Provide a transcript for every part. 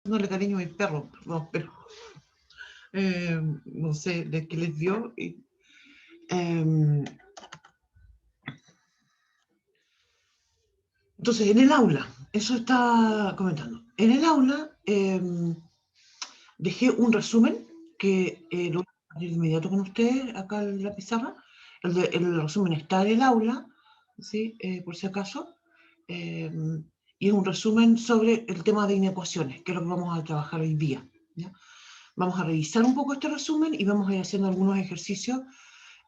dándole cariño a mis perros, perdón, pero no sé de qué les dio. Entonces, en el aula, eso está comentando. En el aula dejé un resumen que lo voy a compartir de inmediato con ustedes acá en la pizarra. El resumen está en el aula, ¿sí? Por si acaso. Eh, y es un resumen sobre el tema de inecuaciones, que es lo que vamos a trabajar hoy día, ¿ya? Vamos a revisar un poco este resumen y vamos a ir haciendo algunos ejercicios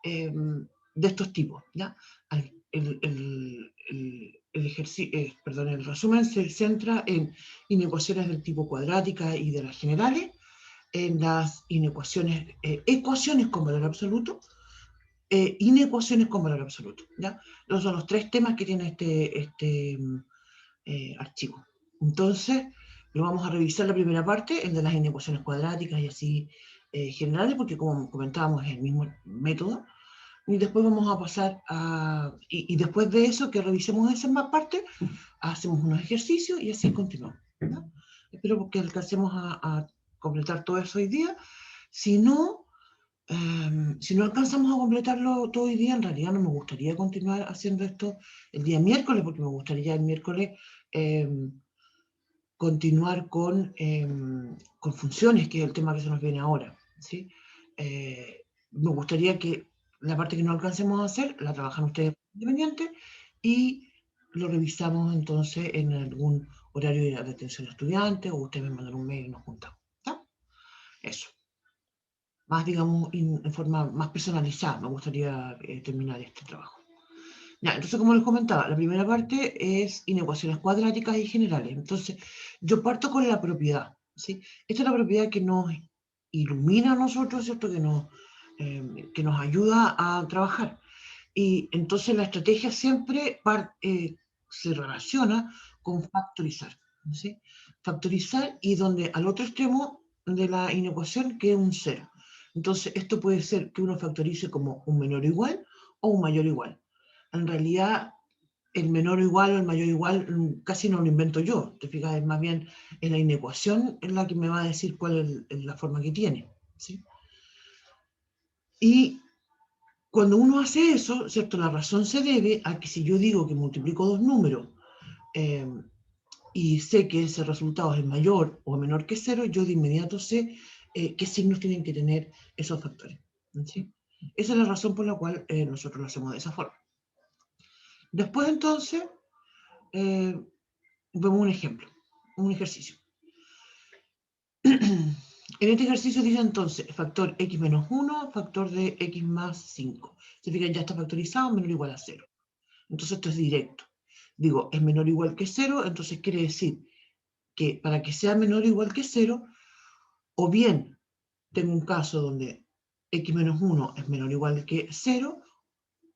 de estos tipos, ¿ya? El resumen se centra en inecuaciones del tipo cuadrática y de las generales, en las inecuaciones, ecuaciones con valor absoluto, inecuaciones con valor absoluto, ¿ya? Esos son los tres temas que tiene este archivo. Entonces, lo vamos a revisar la primera parte, el de las inecuaciones cuadráticas y así generales, porque como comentábamos es el mismo método. Y después vamos a pasar a... Y después de eso, que revisemos esa parte, hacemos unos ejercicios y así continuamos, ¿no? Espero que alcancemos a completar todo eso hoy día. Si no, si no alcanzamos a completarlo todo hoy día, en realidad no me gustaría continuar haciendo esto el día miércoles, porque me gustaría el miércoles continuar con funciones, que es el tema que se nos viene ahora, ¿sí? Me gustaría que la parte que no alcancemos a hacer, la trabajan ustedes independiente y lo revisamos entonces en algún horario de atención a estudiantes o ustedes me mandan un mail y nos juntamos, ¿está? Eso. Más, digamos, en forma más personalizada, me gustaría terminar este trabajo. Ya, entonces, como les comentaba, la primera parte es inecuaciones cuadráticas y generales. Entonces, yo parto con la propiedad, ¿sí? Esta es la propiedad que nos ilumina a nosotros, ¿cierto? Que nos ayuda a trabajar. Y entonces la estrategia siempre se relaciona con factorizar, ¿sí? Factorizar y donde al otro extremo de la inecuación quede un cero. Entonces, esto puede ser que uno factorice como un menor o igual o un mayor o igual. En realidad, el menor o igual o el mayor o igual casi no lo invento yo. Te fijas, es más bien en la inecuación en la que me va a decir cuál es la forma que tiene, ¿sí? Y cuando uno hace eso, ¿cierto? La razón se debe a que si yo digo que multiplico dos números eh, y sé que ese resultado es mayor o menor que cero, yo de inmediato sé qué signos tienen que tener esos factores, ¿sí? Esa es la razón por la cual nosotros lo hacemos de esa forma. Después entonces, vemos un ejemplo, un ejercicio. En este ejercicio dice entonces factor x menos 1, factor de x más 5. Se fijan, ya está factorizado, menor o igual a 0. Entonces esto es directo. Digo, es menor o igual que 0, entonces quiere decir que para que sea menor o igual que 0, o bien tengo un caso donde x menos 1 es menor o igual que 0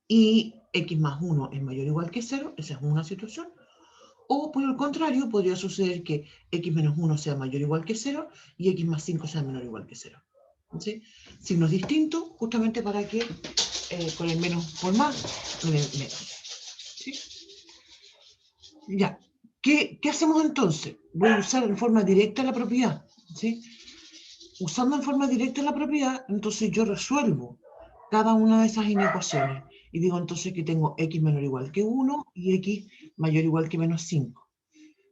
y x más 1 es mayor o igual que 0, esa es una situación. O por el contrario, podría suceder que x menos 1 sea mayor o igual que 0 y x más 5 sea menor o igual que 0. ¿Sí? Signos distintos, justamente para que con el menos por más, con el menos. ¿Sí? Ya. ¿Qué hacemos entonces? Voy a usar en forma directa la propiedad. ¿Sí? Usando en forma directa la propiedad, entonces yo resuelvo cada una de esas inecuaciones. Y digo entonces que tengo x menor o igual que 1 y x mayor o igual que menos 5.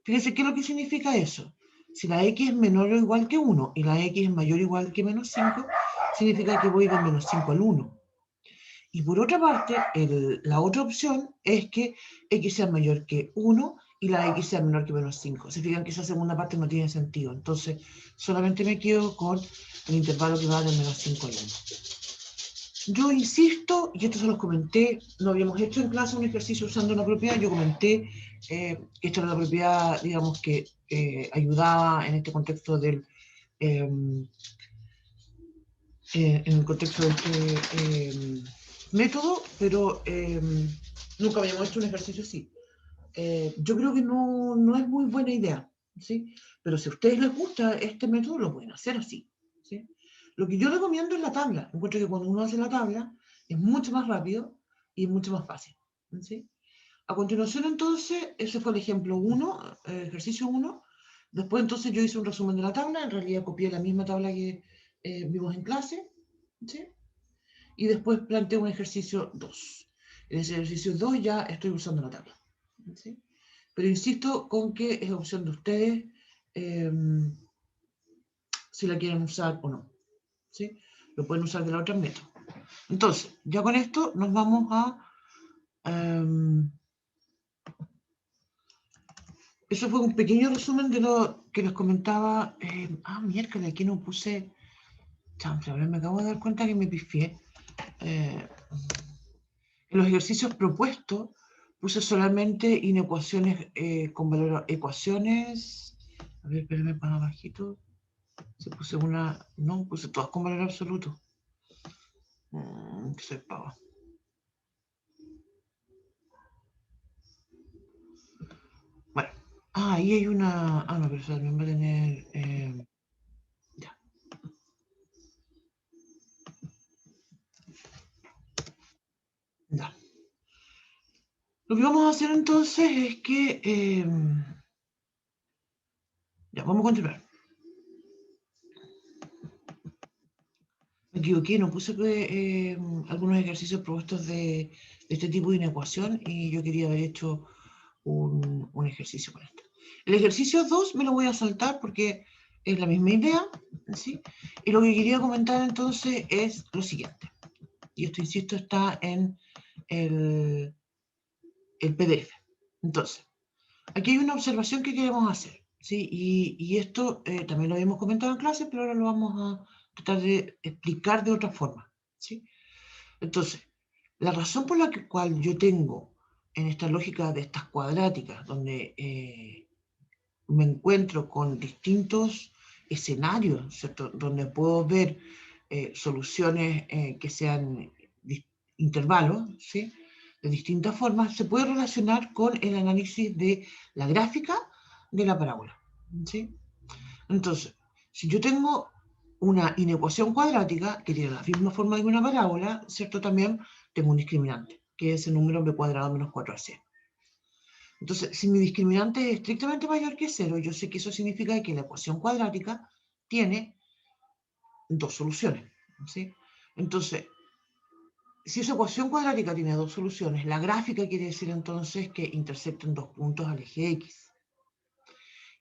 Fíjense, ¿qué es lo que significa eso? Si la x es menor o igual que 1 y la x es mayor o igual que menos 5, significa que voy de menos 5 al 1. Y por otra parte, la otra opción es que x sea mayor que 1 y la x sea menor que menos 5. Se fijan que esa segunda parte no tiene sentido. Entonces, solamente me quedo con el intervalo que va de menos 5 al 1. Yo insisto, y esto se los comenté, no habíamos hecho en clase un ejercicio usando una propiedad, yo comenté que esta era la propiedad, digamos, que ayudaba en este contexto en el contexto de este método, pero nunca habíamos hecho un ejercicio así. Yo creo que no es muy buena idea, ¿sí? Pero si a ustedes les gusta este método, lo pueden hacer así, ¿sí? Lo que yo recomiendo es la tabla. Encuentro que cuando uno hace la tabla es mucho más rápido y mucho más fácil, ¿sí? A continuación, entonces, ese fue el ejemplo 1, ejercicio 1. Después entonces yo hice un resumen de la tabla, en realidad copié la misma tabla que vimos en clase, ¿sí? Y después planteé un ejercicio 2. En ese ejercicio 2 ya estoy usando la tabla, ¿sí? Pero insisto con que es opción de ustedes eh, si la quieren usar o no, ¿sí? Lo pueden usar de la otra método. Entonces, ya con esto nos vamos a... eso fue un pequeño resumen de lo que les comentaba. Miércoles, aquí no puse... Chanfle, me acabo de dar cuenta que me pifié. En los ejercicios propuestos puse solamente inecuaciones con valor... Ecuaciones... A ver, espérenme para abajito. Se puse una... No, puse todas con valor absoluto. Soy pava. Bueno. Ahí hay una... no, pero eso también va a tener... ya. Ya. Lo que vamos a hacer entonces es que... ya, vamos a continuar. Me equivoqué, no puse algunos ejercicios propuestos de este tipo de inecuación y yo quería haber hecho un ejercicio con esto. El ejercicio 2 me lo voy a saltar porque es la misma idea, ¿sí? Y lo que quería comentar entonces es lo siguiente. Y esto, insisto, está en el PDF. Entonces, aquí hay una observación que queremos hacer, ¿sí? Y esto también lo habíamos comentado en clase, pero ahora lo vamos a tratar de explicar de otra forma, ¿sí? Entonces, la razón por la cual yo tengo en esta lógica de estas cuadráticas, donde me encuentro con distintos escenarios, ¿cierto? Donde puedo ver soluciones que sean intervalos, ¿sí? De distintas formas, se puede relacionar con el análisis de la gráfica de la parábola, ¿sí? Entonces, si yo tengo una inecuación cuadrática que tiene la misma forma que una parábola, ¿cierto? También tengo un discriminante, que es el número b cuadrado menos 4ac. Entonces, si mi discriminante es estrictamente mayor que 0, yo sé que eso significa que la ecuación cuadrática tiene dos soluciones, ¿sí? Entonces, si esa ecuación cuadrática tiene dos soluciones, la gráfica quiere decir entonces que intersectan dos puntos al eje X.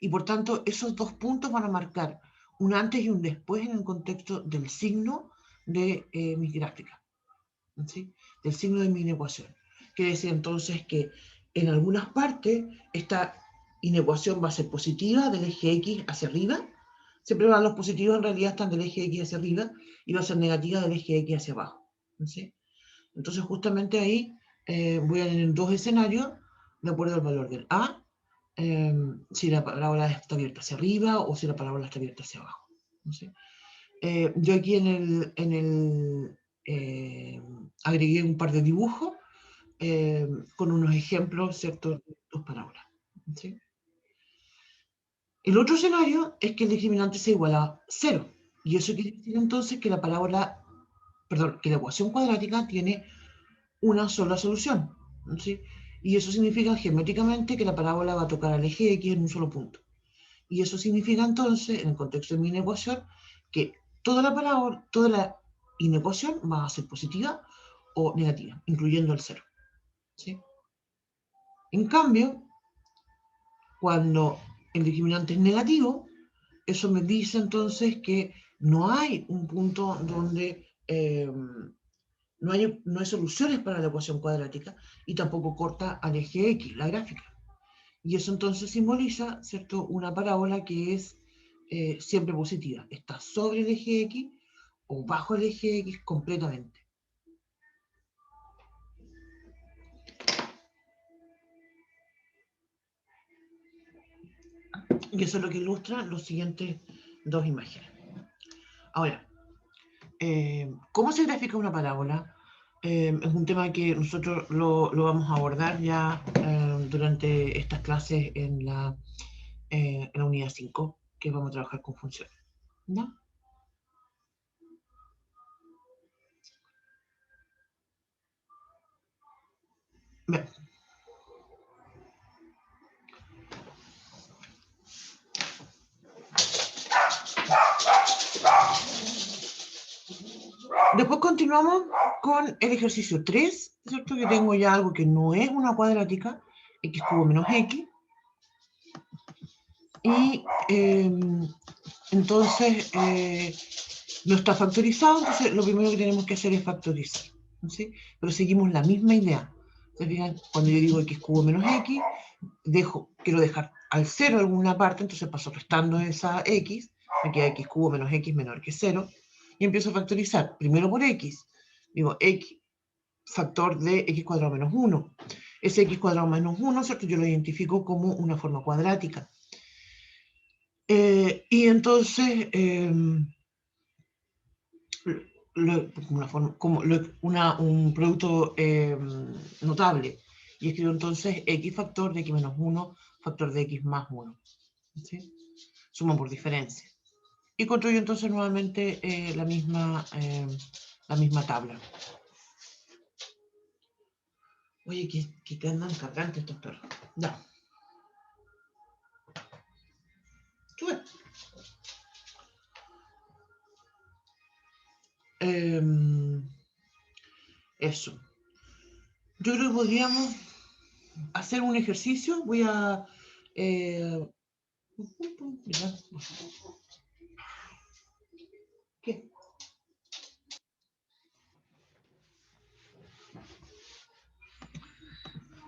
Y por tanto, esos dos puntos van a marcar un antes y un después en el contexto del signo de mi gráfica, ¿sí? Del signo de mi inecuación. Quiere decir entonces que en algunas partes esta inecuación va a ser positiva del eje X hacia arriba. Siempre van los positivos en realidad están del eje X hacia arriba y va a ser negativa del eje X hacia abajo, ¿sí? Entonces justamente ahí voy a tener dos escenarios de acuerdo al valor del A, si la parábola está abierta hacia arriba o si la parábola está abierta hacia abajo, ¿sí? Yo aquí agregué un par de dibujos con unos ejemplos, ¿cierto? De dos parábolas, ¿sí? El otro escenario es que el discriminante sea igual a 0. Y eso quiere decir entonces que que la ecuación cuadrática tiene una sola solución, ¿sí? Y eso significa geométricamente que la parábola va a tocar al eje X en un solo punto. Y eso significa entonces, en el contexto de mi inecuación, que toda la inecuación va a ser positiva o negativa, incluyendo el 0, ¿sí? En cambio, cuando el discriminante es negativo, eso me dice entonces que no hay un punto donde no hay soluciones para la ecuación cuadrática y tampoco corta al eje X, la gráfica. Y eso entonces simboliza, ¿cierto?, una parábola que es siempre positiva. Está sobre el eje X o bajo el eje X completamente. Y eso es lo que ilustran los siguientes dos imágenes. Ahora, ¿cómo se grafica una parábola? Es un tema que nosotros lo vamos a abordar ya durante estas clases en la unidad 5, que vamos a trabajar con funciones, ¿no? Bien. Después continuamos con el ejercicio 3, ¿cierto? Que tengo ya algo que no es una cuadrática, x cubo menos x. Y entonces no está factorizado, entonces lo primero que tenemos que hacer es factorizar, ¿sí? Pero seguimos la misma idea. ¿Se fijan? Cuando yo digo x cubo menos x, quiero dejar al 0 en alguna parte, entonces paso restando esa x, me queda x cubo menos x menor que 0, y empiezo a factorizar, primero por x, digo x factor de x cuadrado menos 1. Ese x cuadrado menos 1, ¿cierto? Yo lo identifico como una forma cuadrática. Y entonces, un producto notable. Y escribo entonces x factor de x menos 1, factor de x más 1. ¿Sí? Suma por diferencia. Y construyo entonces nuevamente la misma tabla. Oye, que andan cargantes estos perros. Ya. Sube. Eso. Yo creo que podríamos hacer un ejercicio. Voy a... ¿Qué?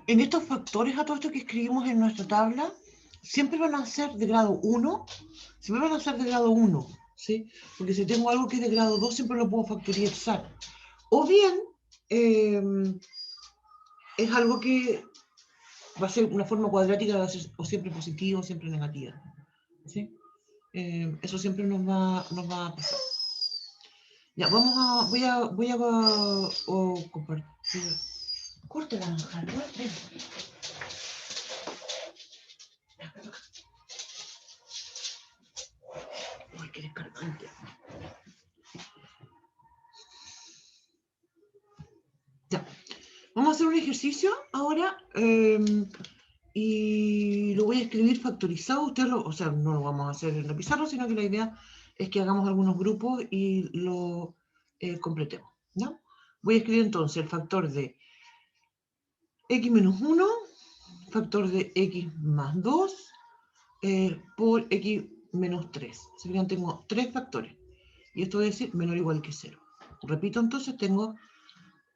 En estos factores a todo esto que escribimos en nuestra tabla, siempre van a ser de grado 1, siempre van a ser de grado 1, ¿sí? Porque si tengo algo que es de grado 2, siempre lo puedo factorizar. O bien, es algo que va a ser una forma cuadrática, va a ser o siempre positiva o siempre negativa, ¿sí? Eso siempre nos va a pasar. Ya, voy a compartir. Corte la manjar, ven. Ay, qué descargante. Ya. Vamos a hacer un ejercicio ahora y lo voy a escribir factorizado. O sea, no lo vamos a hacer en la pizarra, sino que la idea es que hagamos algunos grupos y lo completemos. ¿No? Voy a escribir entonces el factor de x menos 1, factor de x más 2 por x menos 3. Si bien tengo 3 factores. Y esto va a decir menor o igual que 0. Repito, entonces tengo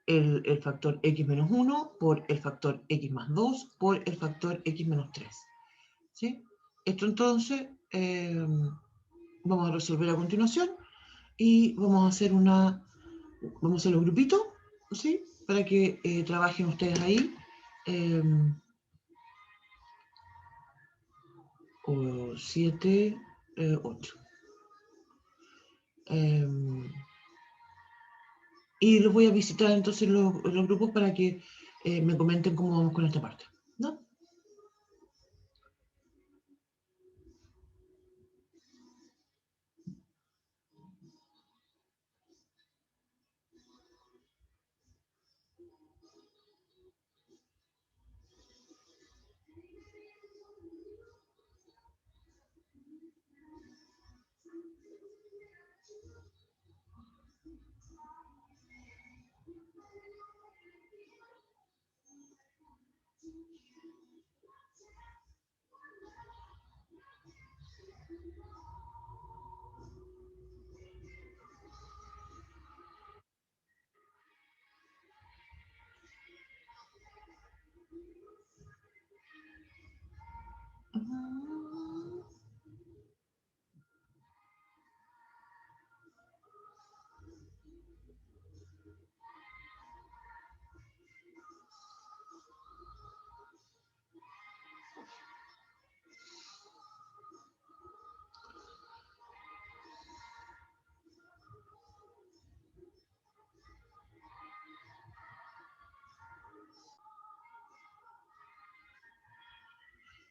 el factor x menos 1 por el factor x más 2 por el factor x menos 3. ¿Sí? Esto entonces vamos a resolver a continuación y vamos a hacer los grupitos, ¿sí? Para que trabajen ustedes ahí. 7, 8. Y los voy a visitar entonces los grupos para que me comenten cómo vamos con esta parte, ¿no?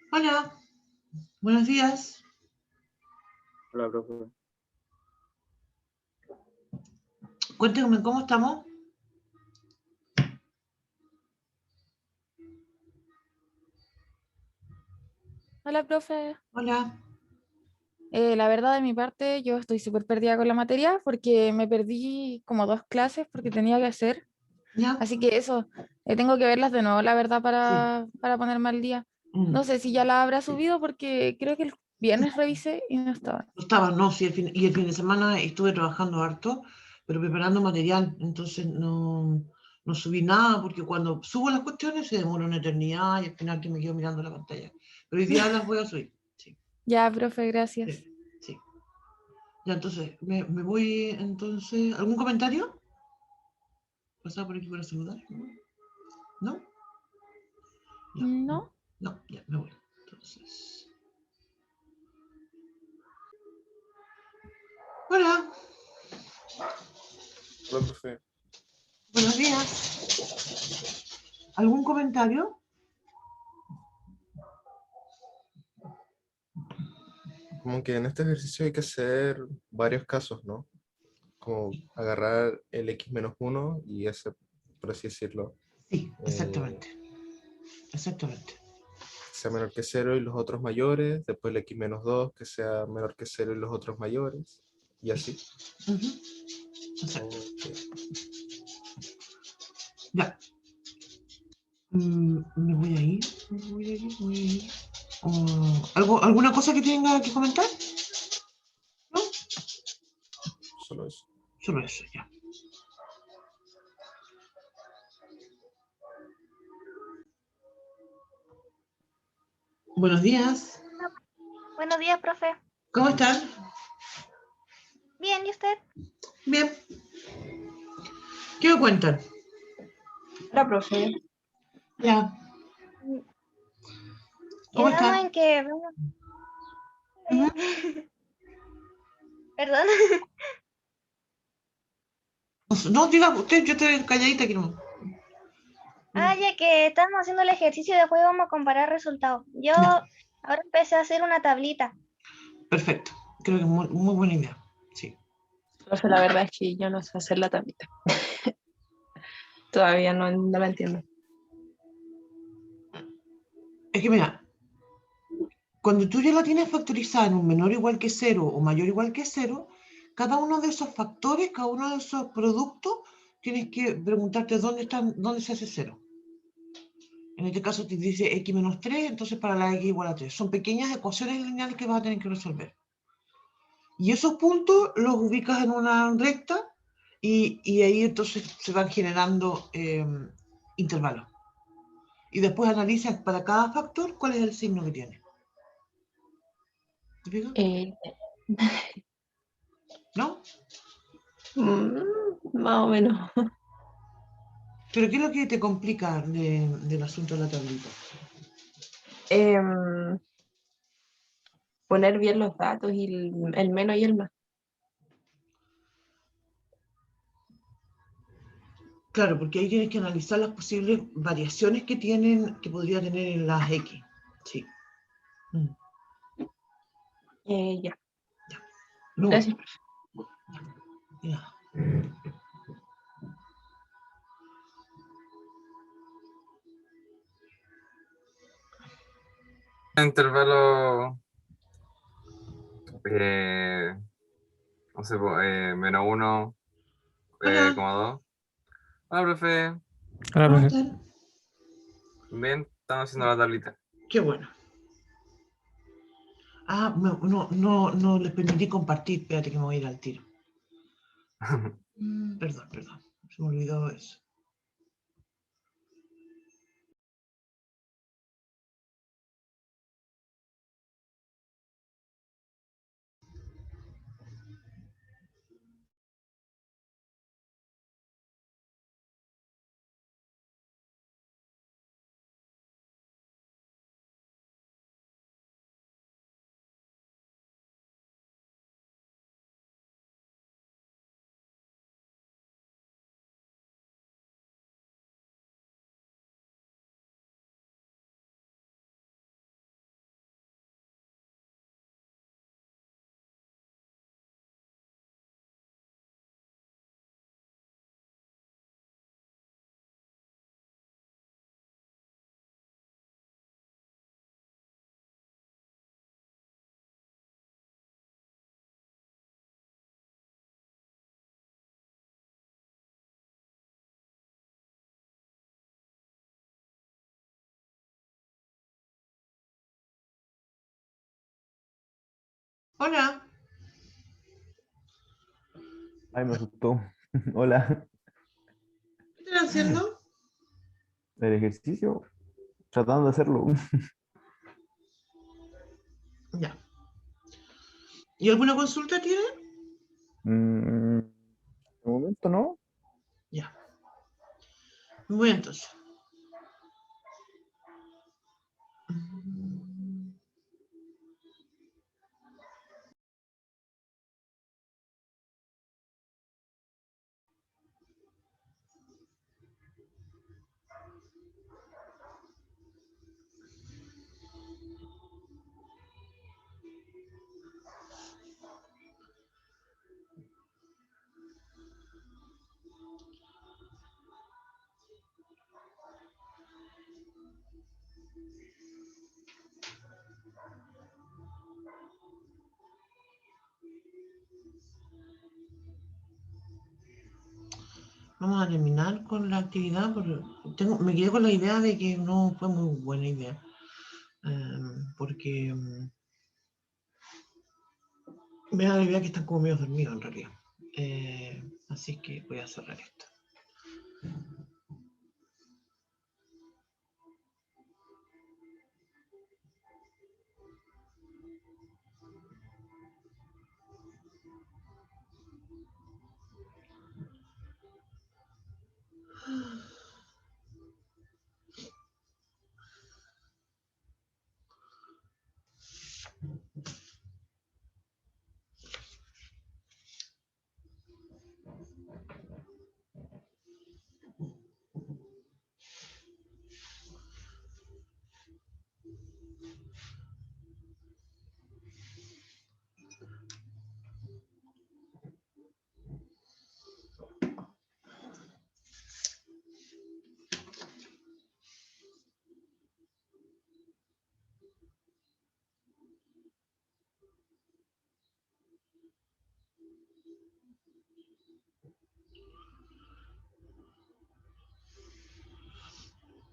Hola, buenos días. Hola, profe. Cuéntenme cómo estamos. Hola, profe. Hola. La verdad, de mi parte, yo estoy súper perdida con la materia porque me perdí como 2 clases porque tenía que hacer. ¿Ya? Así que eso, tengo que verlas de nuevo, la verdad, Sí. para ponerme al día. Mm. No sé si ya la habrá subido porque creo que el viernes revisé y no estaba. No estaba, no, sí, y el fin de semana estuve trabajando harto, pero preparando material, entonces no subí nada, porque cuando subo las cuestiones se demora una eternidad y al final que me quedo mirando la pantalla. Pero hoy día las voy a subir, sí, Ya, profe, gracias. sí, sí. Ya, entonces, me voy, entonces, ¿algún comentario? ¿Pasaba por aquí para saludar? ¿No? Ya, ¿No? no, ya, me voy. Entonces, hola, Hola, profe. buenos días. ¿Algún comentario? Como que en este ejercicio hay que hacer varios casos, ¿no? Como agarrar el x-1 y ese, por así decirlo, Sí, que exactamente, exactamente. sea menor que cero y los otros mayores, después el x-2 que sea menor que cero y los otros mayores, y así. Ujú, exacto. Ok. Ya. Me voy a ir, me voy a ir, me voy a ir. ¿Alguna cosa que tenga que comentar? ¿No? Solo eso. Solo eso, ya. Buenos días. Buenos días, profe. ¿Cómo están? Bien, ¿y usted? Bien. ¿Qué me cuentan? Hola, profe. Ya. ¿Cómo Quedamos están? en que... bueno, Ujú. Perdón. No, diga usted, yo estoy calladita aquí nomás. Ya que estamos haciendo el ejercicio, después vamos a comparar resultados. Yo Ya, ahora empecé a hacer una tablita. perfecto. Creo que es muy buena idea. Sí. Profe, la verdad es que yo no sé hacer la tablita. Todavía no la entiendo. Es que mira, cuando tú ya la tienes factorizada en un menor igual que cero o mayor igual que cero, cada uno de esos factores, cada uno de esos productos, tienes que preguntarte dónde se hace cero. En este caso te dice x menos 3, entonces para la x igual a 3. Son pequeñas ecuaciones lineales que vas a tener que resolver. Y esos puntos los ubicas en una recta y ahí entonces se van generando intervalos. Y después analizas para cada factor cuál es el signo que tiene. ¿Te fijas? Eh, ¿No? Más o menos. Pero ¿qué es lo que te complica del asunto de la tablita? Em, Poner bien los datos y el menos y el más. Claro, porque ahí tienes que analizar las posibles variaciones que podría tener en las X. Sí. Mm, Ya. ya. Me voy. Gracias, profe. Ya. Intervalo, eh, no sé, menos uno, Hola, como dos. Hola, profe. Hola, ¿cómo profe. están? Bien, estamos haciendo la tablita. Qué bueno. No les permití compartir. Espérate que me voy a ir al tiro. Perdón. Se me olvidó eso. Hola. Ay, me asustó. Hola. ¿Qué están haciendo? El ejercicio, tratando de hacerlo. Ya. ¿Y alguna consulta tienen? De momento no. Ya. Muy bien, entonces. Vamos a terminar con la actividad porque me quedé con la idea de que no fue muy buena idea. Porque me da la idea que están como medio dormidos en realidad. Así que voy a cerrar esto.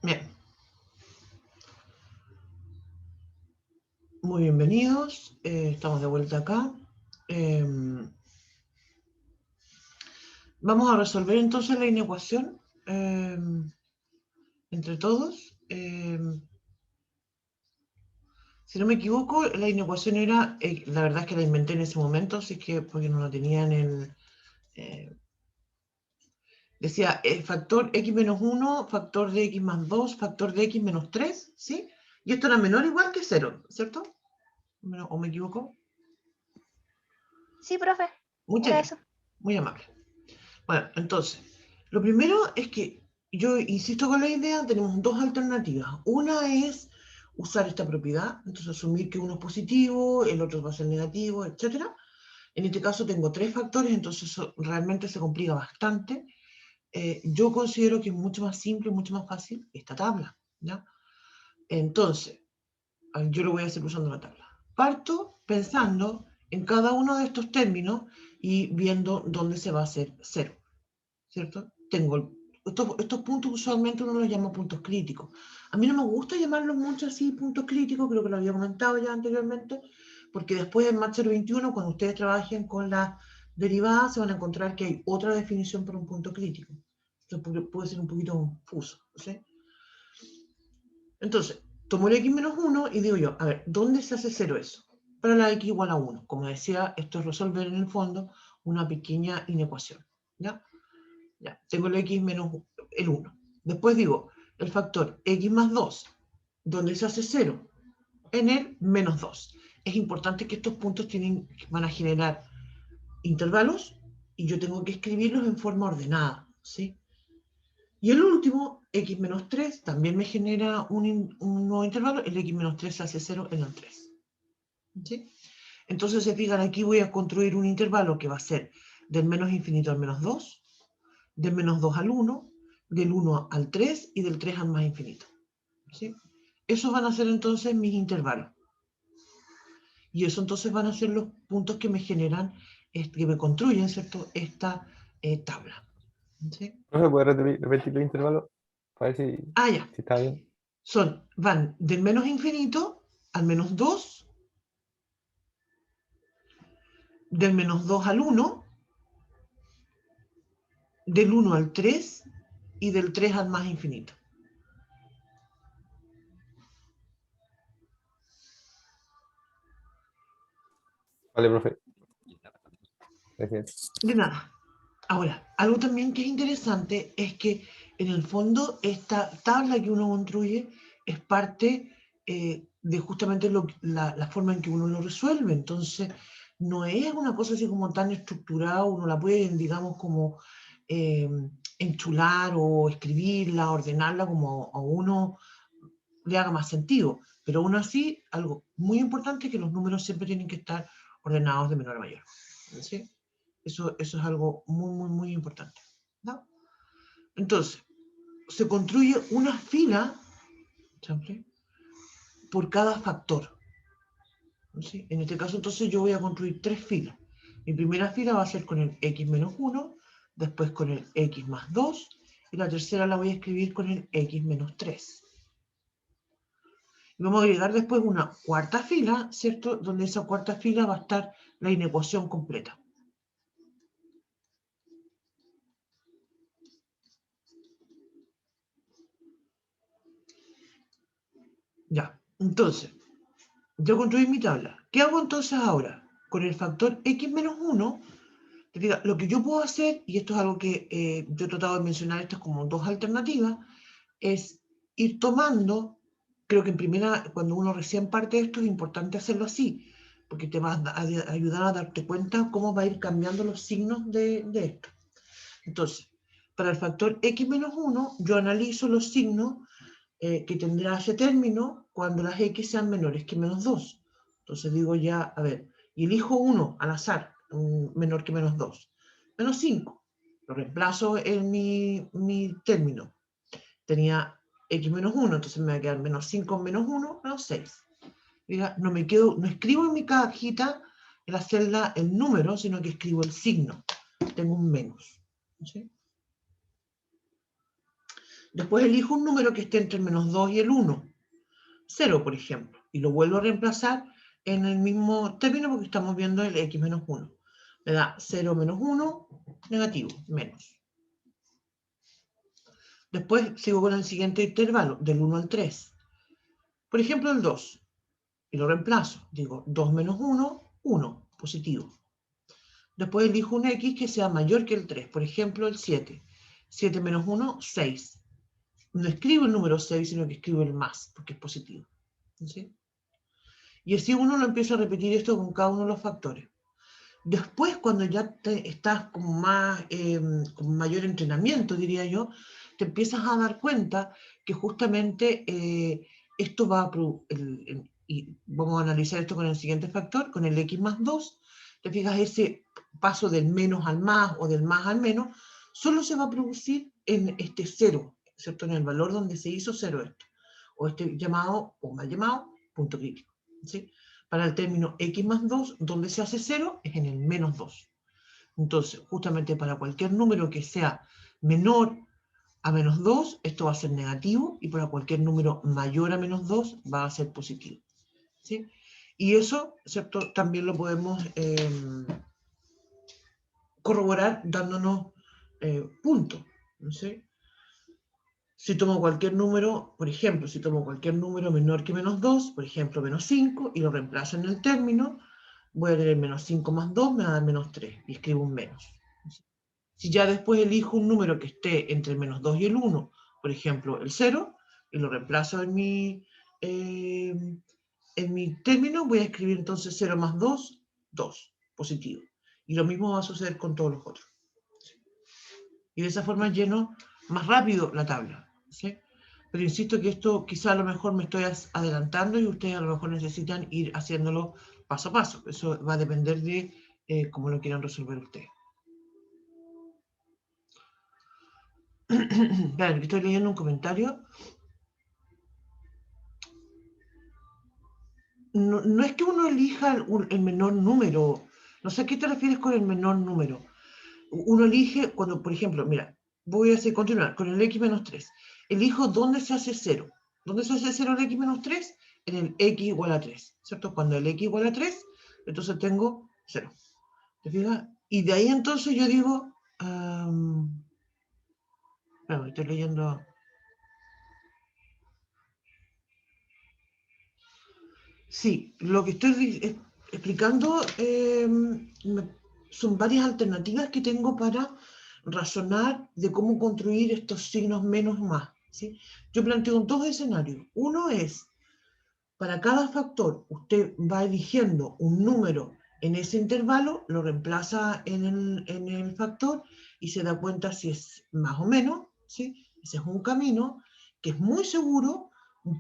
Bien. Muy bienvenidos. Estamos de vuelta acá. Vamos a resolver entonces la inecuación entre todos. Si no me equivoco, la inecuación era, la verdad es que la inventé en ese momento, así que porque no la tenía en el... decía factor x menos 1, factor de x más 2, factor de x menos 3, ¿sí? Y esto era menor o igual que 0, ¿cierto? ¿O me equivoco? Sí, profe, Muchas era gracias. eso. Muy amable. Bueno, entonces, lo primero es que yo insisto con la idea, tenemos dos alternativas. Una es usar esta propiedad, entonces asumir que uno es positivo, el otro va a ser negativo, etc. En este caso tengo tres factores, entonces eso realmente se complica bastante. Yo considero que es mucho más simple, mucho más fácil esta tabla, ¿ya? Entonces, yo lo voy a hacer usando la tabla. Parto pensando en cada uno de estos términos y viendo dónde se va a hacer cero, ¿cierto? Tengo estos puntos usualmente uno los llama puntos críticos. A mí no me gusta llamarlos mucho así puntos críticos, creo que lo había comentado ya anteriormente, porque después en Math 021, cuando ustedes trabajen con las derivadas, se van a encontrar que hay otra definición para un punto crítico. Esto puede ser un poquito confuso, ¿sí? Entonces, tomo el x menos 1 y digo yo, a ver, ¿dónde se hace cero eso? Para la x igual a 1. Como decía, esto es resolver en el fondo una pequeña inecuación, ¿ya? Ya, tengo el x menos el 1. Después digo, el factor x más 2, ¿dónde se hace 0? En el menos 2. Es importante que estos puntos van a generar intervalos y yo tengo que escribirlos en forma ordenada, ¿sí? Y el último, x menos 3, también me genera un nuevo intervalo, el x menos 3 se hace 0 en el 3. ¿Sí? Entonces, se fijan, aquí voy a construir un intervalo que va a ser del menos infinito al menos 2, del menos 2 al 1, del 1 al 3 y del 3 al más infinito. ¿Sí? Esos van a ser entonces mis intervalos. Y eso entonces van a ser los puntos que me generan, que me construyen, ¿cierto?, esta tabla. ¿Sí? ¿No se puede repetir los intervalos? Para ver Ah, ya. si está bien. Van del menos infinito al menos 2, del menos 2 al 1, del 1 al 3 y del 3 al más infinito. Vale, profe. Gracias. De nada. Ahora, algo también que es interesante es que en el fondo esta tabla que uno construye es parte de justamente la forma en que uno lo resuelve. Entonces, no es una cosa así como tan estructurada, uno la puede, digamos, como enchular o escribirla, ordenarla como a uno le haga más sentido. Pero aún así, algo muy importante es que los números siempre tienen que estar ordenados de menor a mayor. ¿Sí? Eso es algo muy, muy, muy importante, ¿no? Entonces, se construye una fila por cada factor. ¿Sí? En este caso, entonces, yo voy a construir 3 filas. Mi primera fila va a ser con el x menos 1, después con el x más 2, y la tercera la voy a escribir con el x menos 3. Y vamos a agregar después una cuarta fila, ¿cierto? Donde esa cuarta fila va a estar la inecuación completa. Ya, entonces, yo construí mi tabla. ¿Qué hago entonces ahora? Con el factor x menos 1, lo que yo puedo hacer, y esto es algo que yo he tratado de mencionar, estas como 2 alternativas, es ir tomando, creo que en primera, cuando uno recién parte de esto, es importante hacerlo así, porque te va a ayudar a darte cuenta cómo va a ir cambiando los signos de esto. Entonces, para el factor x menos 1, yo analizo los signos que tendrá ese término cuando las x sean menores que menos 2. Entonces digo ya, a ver, y elijo 1 al azar, menor que menos 2. Menos 5, lo reemplazo en mi término. Tenía x menos 1, entonces me va a quedar menos 5 menos 1, menos 6. Diga, no me quedo, no escribo en mi cajita, en la celda, el número, sino que escribo el signo. Tengo un menos. ¿Sí? Después elijo un número que esté entre el menos 2 y el 1. 0, por ejemplo. Y lo vuelvo a reemplazar en el mismo término porque estamos viendo el x menos 1. Me da 0 menos 1, negativo, menos. Después sigo con el siguiente intervalo, del 1 al 3. Por ejemplo, el 2. Y lo reemplazo. Digo, 2 menos 1, 1, positivo. Después elijo un x que sea mayor que el 3. Por ejemplo, el 7. 7 menos 1, 6. No escribo el número 6, sino que escribo el más, porque es positivo. ¿Sí? Y así uno lo empieza a repetir esto con cada uno de los factores. Después, cuando ya estás con mayor entrenamiento, diría yo, te empiezas a dar cuenta que justamente esto va a... y vamos a analizar esto con el siguiente factor, con el x más 2. Te fijas, ese paso del menos al más o del más al menos, solo se va a producir en este 0, ¿cierto? En el valor donde se hizo 0 esto. O este llamado, o mal llamado, punto crítico. ¿Sí? Para el término x más 2, donde se hace 0, es en el menos 2. Entonces, justamente para cualquier número que sea menor a menos 2, esto va a ser negativo, y para cualquier número mayor a menos 2 va a ser positivo. ¿Sí? Y eso, ¿cierto? También lo podemos corroborar dándonos puntos. ¿Sí? Si tomo cualquier número, por ejemplo, si tomo cualquier número menor que menos 2, por ejemplo, menos 5, y lo reemplazo en el término, voy a tener menos 5 más 2, me va a dar menos 3, y escribo un menos. Si ya después elijo un número que esté entre el menos 2 y el 1, por ejemplo, el 0, y lo reemplazo en mi término, voy a escribir entonces 0 más 2, 2, positivo. Y lo mismo va a suceder con todos los otros. Y de esa forma lleno más rápido la tabla. ¿Sí? Pero insisto que esto quizá a lo mejor me estoy adelantando y ustedes a lo mejor necesitan ir haciéndolo paso a paso. Eso va a depender de cómo lo quieran resolver ustedes. Claro, estoy leyendo un comentario. No es que uno elija el menor número. No sé a qué te refieres con el menor número. Uno elige cuando, por ejemplo, mira, voy a continuar con el x menos 3. Elijo dónde se hace 0. ¿Dónde se hace 0 el x menos 3? En el x igual a 3, ¿cierto? Cuando el x igual a 3, entonces tengo 0. ¿Te fijas? Y de ahí entonces yo digo, bueno, estoy leyendo. Sí, lo que estoy explicando son varias alternativas que tengo para razonar de cómo construir estos signos menos más, ¿sí? Yo planteo dos escenarios. Uno es, para cada factor, usted va eligiendo un número en ese intervalo, lo reemplaza en el factor y se da cuenta si es más o menos, ¿sí? Ese es un camino que es muy seguro,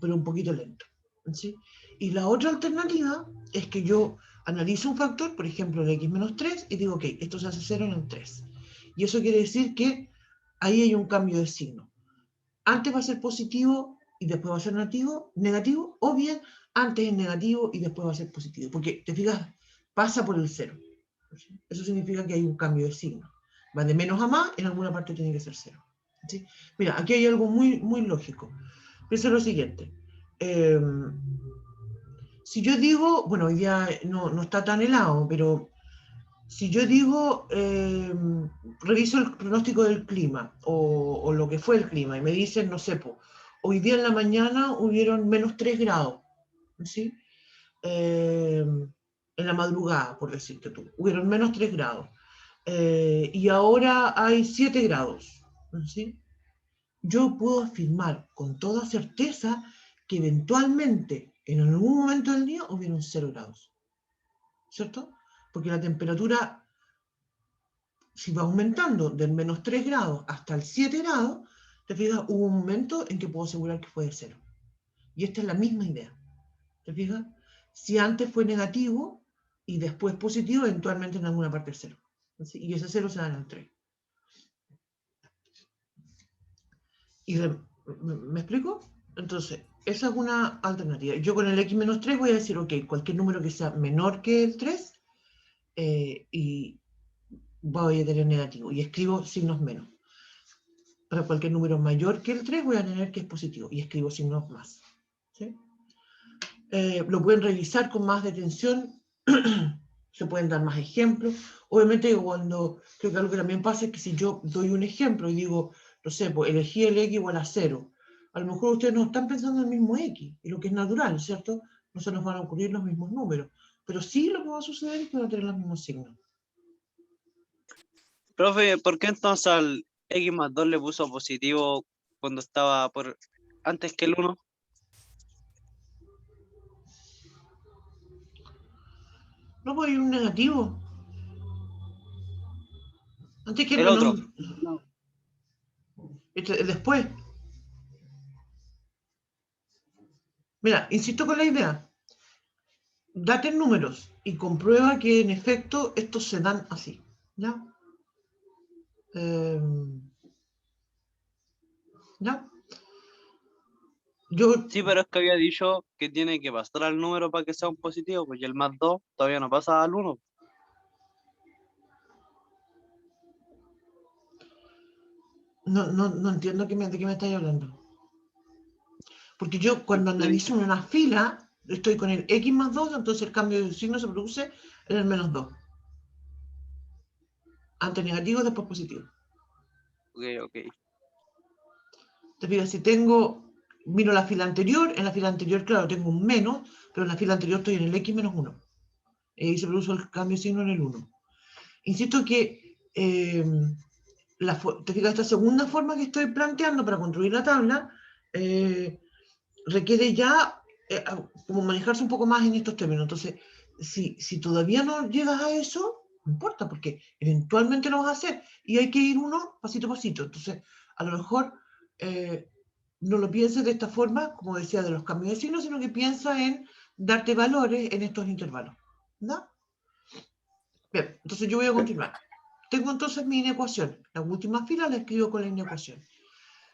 pero un poquito lento, ¿sí? Y la otra alternativa es que yo analizo un factor, por ejemplo, el x menos 3, y digo, ok, esto se hace 0 en el 3. Y eso quiere decir que ahí hay un cambio de signo. Antes va a ser positivo y después va a ser negativo, o bien antes es negativo y después va a ser positivo. Porque, te fijas, pasa por el 0. Eso significa que hay un cambio de signo. Va de menos a más, en alguna parte tiene que ser 0. ¿Sí? Mira, aquí hay algo muy, muy lógico. Piensa lo siguiente. Si yo digo, bueno, hoy día no está tan helado, pero si yo digo, reviso el pronóstico del clima o lo que fue el clima y me dicen, no sé, hoy día en la mañana hubieron menos 3 grados, ¿sí? En la madrugada, por decirte tú, hubieron menos 3 grados. Y ahora hay 7 grados, ¿sí? Yo puedo afirmar con toda certeza que eventualmente, en algún momento del día, hubieron 0 grados, ¿cierto? Porque la temperatura, si va aumentando del menos 3 grados hasta el 7 grados, te fijas, hubo un momento en que puedo asegurar que fue de 0. Y esta es la misma idea, ¿te fijas? Si antes fue negativo y después positivo, eventualmente en alguna parte es 0. Y ese 0 se da en el 3. ¿Me explico? Entonces, esa es una alternativa. Yo con el x-3 voy a decir, ok, cualquier número que sea menor que el 3, y voy a tener negativo. Y escribo signos menos. Para cualquier número mayor que el 3 voy a tener que es positivo. Y escribo signos más. ¿Sí? Lo pueden revisar con más detención. Se pueden dar más ejemplos. Obviamente, creo que algo que también pasa es que si yo doy un ejemplo y digo, no sé, pues elegí el x igual a 0, a lo mejor ustedes no están pensando en el mismo x, y lo que es natural, ¿cierto? No se nos van a ocurrir los mismos números, pero sí lo que va a suceder es que van a tener los mismos signos. Profe, ¿por qué entonces al x más 2 le puso positivo cuando estaba antes que el 1? No puede ir un negativo. Antes que el El menos. otro. Después. Mira, insisto con la idea. Date números y comprueba que en efecto estos se dan así. ¿Ya? ¿Ya? Sí, pero es que había dicho que tiene que pasar al número para que sea un positivo, pues y el más 2 todavía no pasa al 1. No entiendo de qué me estáis hablando. Porque yo cuando analizo una fila, estoy con el x más 2, entonces el cambio de signo se produce en el menos 2. Antes negativo, después positivo. Ok. Te fijas, si miro la fila anterior, en la fila anterior, claro, tengo un menos, pero en la fila anterior estoy en el x menos 1. Y ahí se produce el cambio de signo en el 1. Insisto que, te fijas, esta segunda forma que estoy planteando para construir la tabla, requiere ya como manejarse un poco más en estos términos. Entonces, si todavía no llegas a eso, no importa, porque eventualmente lo vas a hacer y hay que ir uno pasito a pasito. Entonces, a lo mejor no lo pienses de esta forma, como decía, de los cambios de signo, sino que piensa en darte valores en estos intervalos. ¿No? Bien, entonces yo voy a continuar. Tengo entonces mi inecuación. La última fila la escribo con la inecuación.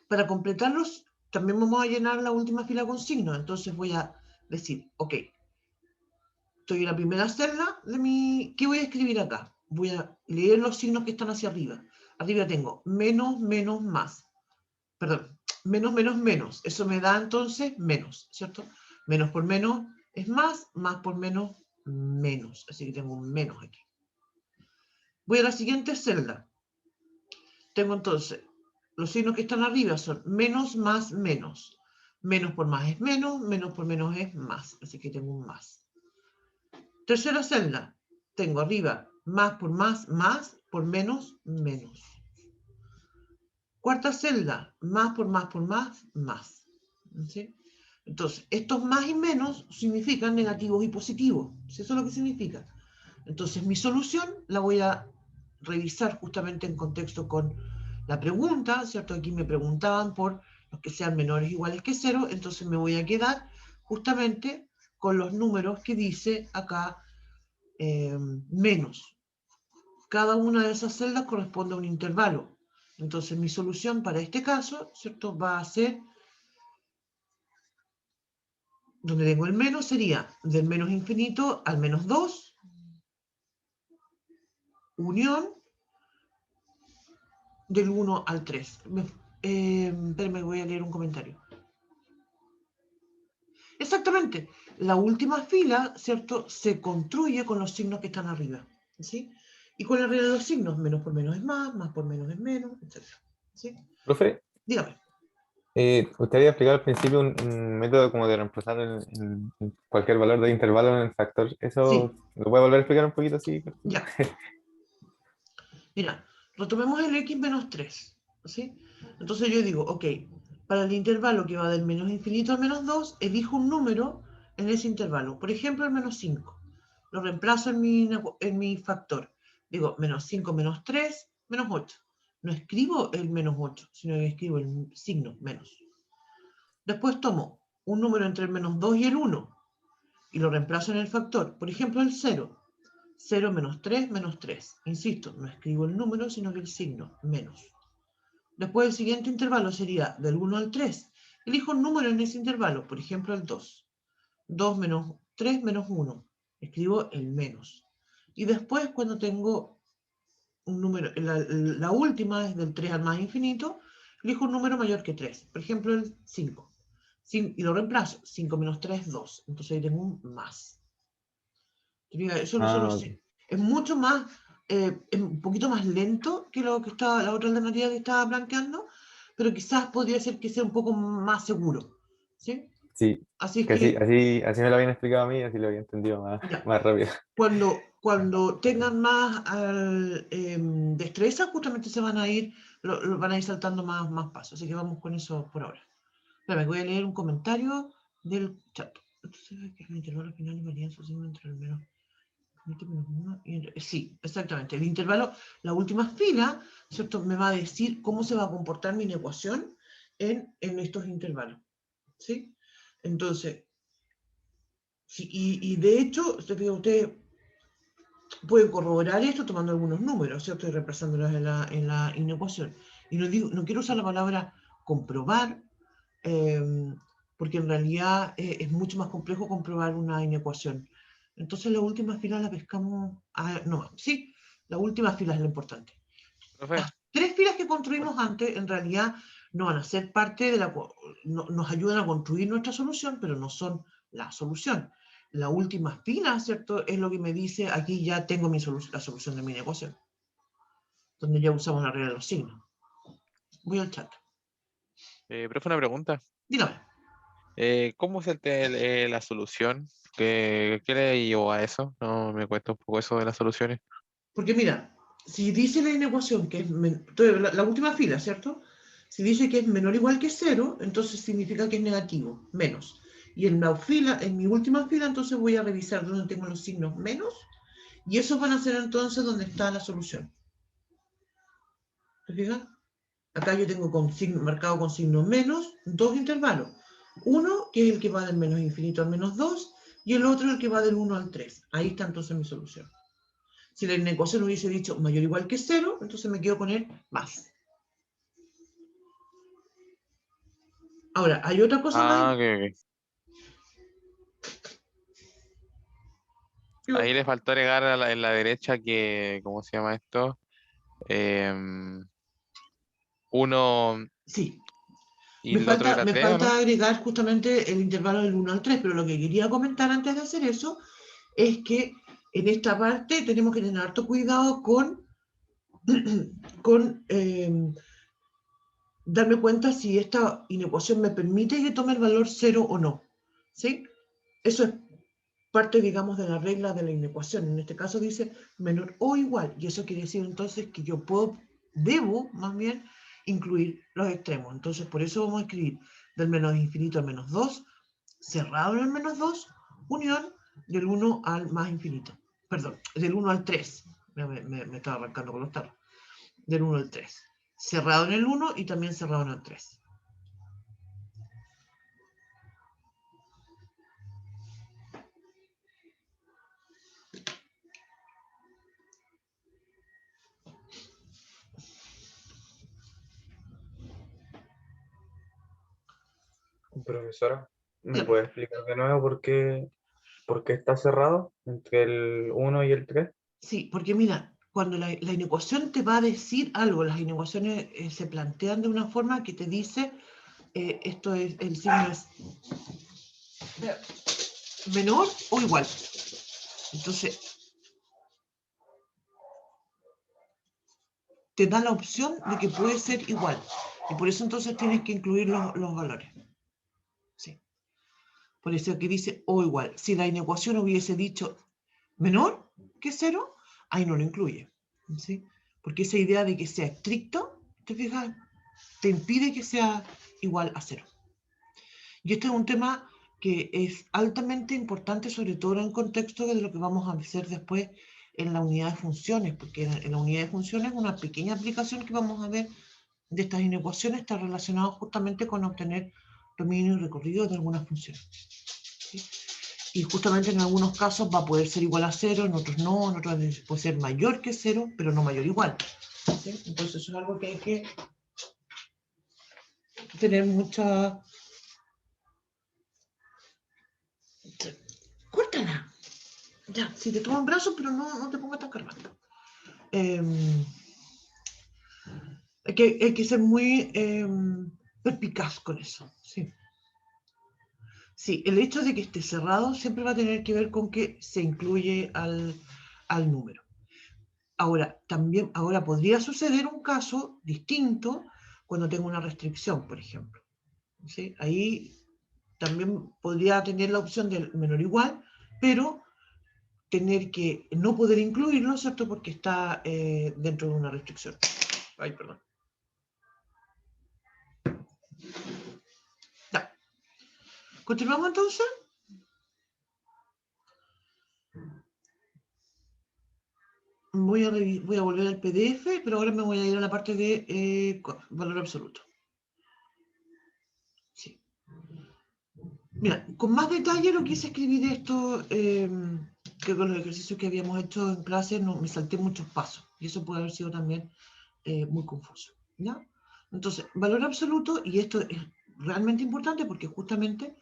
Para completarlos, también vamos a llenar la última fila con signos. Entonces voy a decir, ok, estoy en la primera celda de ¿qué voy a escribir acá? Voy a leer los signos que están hacia arriba. Arriba tengo menos, menos, más. Perdón, menos, menos, menos. Eso me da entonces menos, ¿cierto? Menos por menos es más por menos, menos. Así que tengo un menos aquí. Voy a la siguiente celda. Tengo entonces, los signos que están arriba son menos, más, menos. Menos por más es menos por menos es más. Así que tengo un más. Tercera celda. Tengo arriba más, por menos, menos. Cuarta celda, más, más. ¿Sí? Entonces, estos más y menos significan negativos y positivos. ¿Sí? Eso es lo que significa. Entonces, mi solución la voy a revisar justamente en contexto con la pregunta, ¿cierto? Aquí me preguntaban por los que sean menores o iguales que 0, entonces me voy a quedar justamente con los números que dice acá menos. Cada una de esas celdas corresponde a un intervalo. Entonces mi solución para este caso, ¿cierto? Va a ser, donde tengo el menos, sería del menos infinito al menos 2, unión del 1 al 3. Espérame, voy a leer un comentario. Exactamente. La última fila, ¿cierto? Se construye con los signos que están arriba, ¿sí? Y con la regla de los signos, menos por menos es más por menos es menos, etc. ¿Sí? Profe, Dígame. usted había explicado al principio un método como de reemplazar en cualquier valor de intervalo en el factor. ¿Eso Sí. lo puede volver a explicar un poquito así? Ya. Mira, retomemos el x menos 3, ¿sí? Entonces yo digo, ok, para el intervalo que va del menos infinito al menos 2, elijo un número en ese intervalo. Por ejemplo, el menos 5. Lo reemplazo en mi factor. Digo, menos 5 menos 3, menos 8. No escribo el menos 8, sino que escribo el signo menos. Después tomo un número entre el menos 2 y el 1 y lo reemplazo en el factor. Por ejemplo, el 0. 0 menos 3 menos 3. Insisto, no escribo el número, sino que el signo, menos. Después el siguiente intervalo sería del 1 al 3. Elijo un número en ese intervalo, por ejemplo el 2. 2 menos 3 menos 1. Escribo el menos. Y después cuando tengo un número, la última es del 3 al más infinito, elijo un número mayor que 3. Por ejemplo el 5. Y lo reemplazo. 5 menos 3, 2. Entonces ahí tengo un más. Eso es mucho más, es un poquito más lento que lo que estaba, la otra alternativa que estaba planteando, pero quizás podría ser que sea un poco más seguro. ¿Sí? Sí, Así es que que así me lo habían explicado a mí, así lo había entendido ya, más rápido. cuando tengan más destreza, justamente se van a ir, van a ir saltando más pasos. Así que vamos con eso por ahora. Espérame, voy a leer un comentario del chat. Entonces, que el intervalo final varía en su signo entre el menos. Sí, exactamente. El intervalo, la última fila, ¿cierto? Me va a decir cómo se va a comportar mi ecuación en estos intervalos. ¿Sí? Entonces, sí, y de hecho, usted puede corroborar esto tomando algunos números, ¿cierto? Y reemplazándolos en la inecuación. Y no quiero usar la palabra comprobar, porque en realidad es mucho más complejo comprobar una inecuación. Entonces la última fila la pescamos, no, sí, la última fila es lo importante. Profe, Las 3 filas que construimos antes en realidad no van a ser parte de nos ayudan a construir nuestra solución, pero no son la solución. La última fila, ¿cierto? Es lo que me dice, aquí ya tengo la solución de mi ecuación, donde ya usamos la regla de los signos. Voy al chat. profe, una pregunta. Dígame. ¿Cómo es la solución? ¿Qué le llevó a eso? No me cuesta un poco eso de las soluciones. Porque mira, si dice la inecuación que es la última fila, ¿cierto? Si dice que es menor o igual que 0, entonces significa que es negativo, menos. Y en mi última fila, entonces voy a revisar dónde tengo los signos menos, y esos van a ser entonces donde está la solución. ¿Te fijas? Acá yo tengo marcado con signo menos 2 intervalos. Uno, que es el que va del menos infinito al menos 2, y el otro el que va del 1 al 3. Ahí está entonces mi solución. Si la inecuación hubiese dicho mayor o igual que 0, entonces me quedo con el más. Ahora, hay otra cosa más. Ok. Ahí le faltó agregar en la derecha que, ¿cómo se llama esto? Uno Sí, y me el otro era falta 3, ¿o no? agregar justamente el intervalo del 1 al 3, pero lo que quería comentar antes de hacer eso es que en esta parte tenemos que tener harto cuidado con con darme cuenta si esta inecuación me permite que tome el valor 0 o no. ¿Sí? Eso es parte, digamos, de la regla de la inecuación. En este caso dice menor o igual. Y eso quiere decir entonces que yo debo, más bien, incluir los extremos. Entonces, por eso vamos a escribir del menos infinito al menos 2, cerrado en el menos 2, unión del 1 al más infinito. Perdón, del 1 al 3. Me estaba arrancando con los tarros. Del 1 al 3. Cerrado en el 1 y también cerrado en el 3. Profesora, ¿me Ya. puede explicar de nuevo por qué está cerrado entre el 1 y el 3? Sí, porque mira, cuando la inecuación te va a decir algo, las inecuaciones se plantean de una forma que te dice, esto es, el signo es menor o igual. Entonces, te da la opción de que puede ser igual. Y por eso entonces tienes que incluir los valores. Sí. Por eso que dice o igual. Si la inecuación hubiese dicho menor que 0, ahí no lo incluye. ¿Sí? Porque esa idea de que sea estricto, ¿te fijas? Te impide que sea igual a 0. Y este es un tema que es altamente importante, sobre todo en el contexto de lo que vamos a hacer después en la unidad de funciones, porque en la unidad de funciones una pequeña aplicación que vamos a ver de estas inecuaciones está relacionado justamente con obtener dominio y recorrido de algunas funciones. ¿Sí? Y justamente en algunos casos va a poder ser igual a 0, en otros no, en otros puede ser mayor que 0, pero no mayor igual. ¿Sí? Entonces eso es algo que hay que tener mucha... Córtala. Ya, si te toman brazos, pero no te pongas tan cargando. Hay que ser muy perspicaz con eso. Sí. Sí, el hecho de que esté cerrado siempre va a tener que ver con que se incluye al número. Ahora podría suceder un caso distinto cuando tengo una restricción, por ejemplo. ¿Sí? Ahí también podría tener la opción del menor o igual, pero tener que no poder incluirlo, ¿cierto? Porque está dentro de una restricción. Ay, perdón. Ya. ¿Continuamos entonces? Voy a volver al PDF, pero ahora me voy a ir a la parte de valor absoluto. Sí. Mira, con más detalle lo quise escribir esto, que con los ejercicios que habíamos hecho en clase me salté muchos pasos, y eso puede haber sido también muy confuso. ¿Ya? Entonces, valor absoluto, y esto es realmente importante porque justamente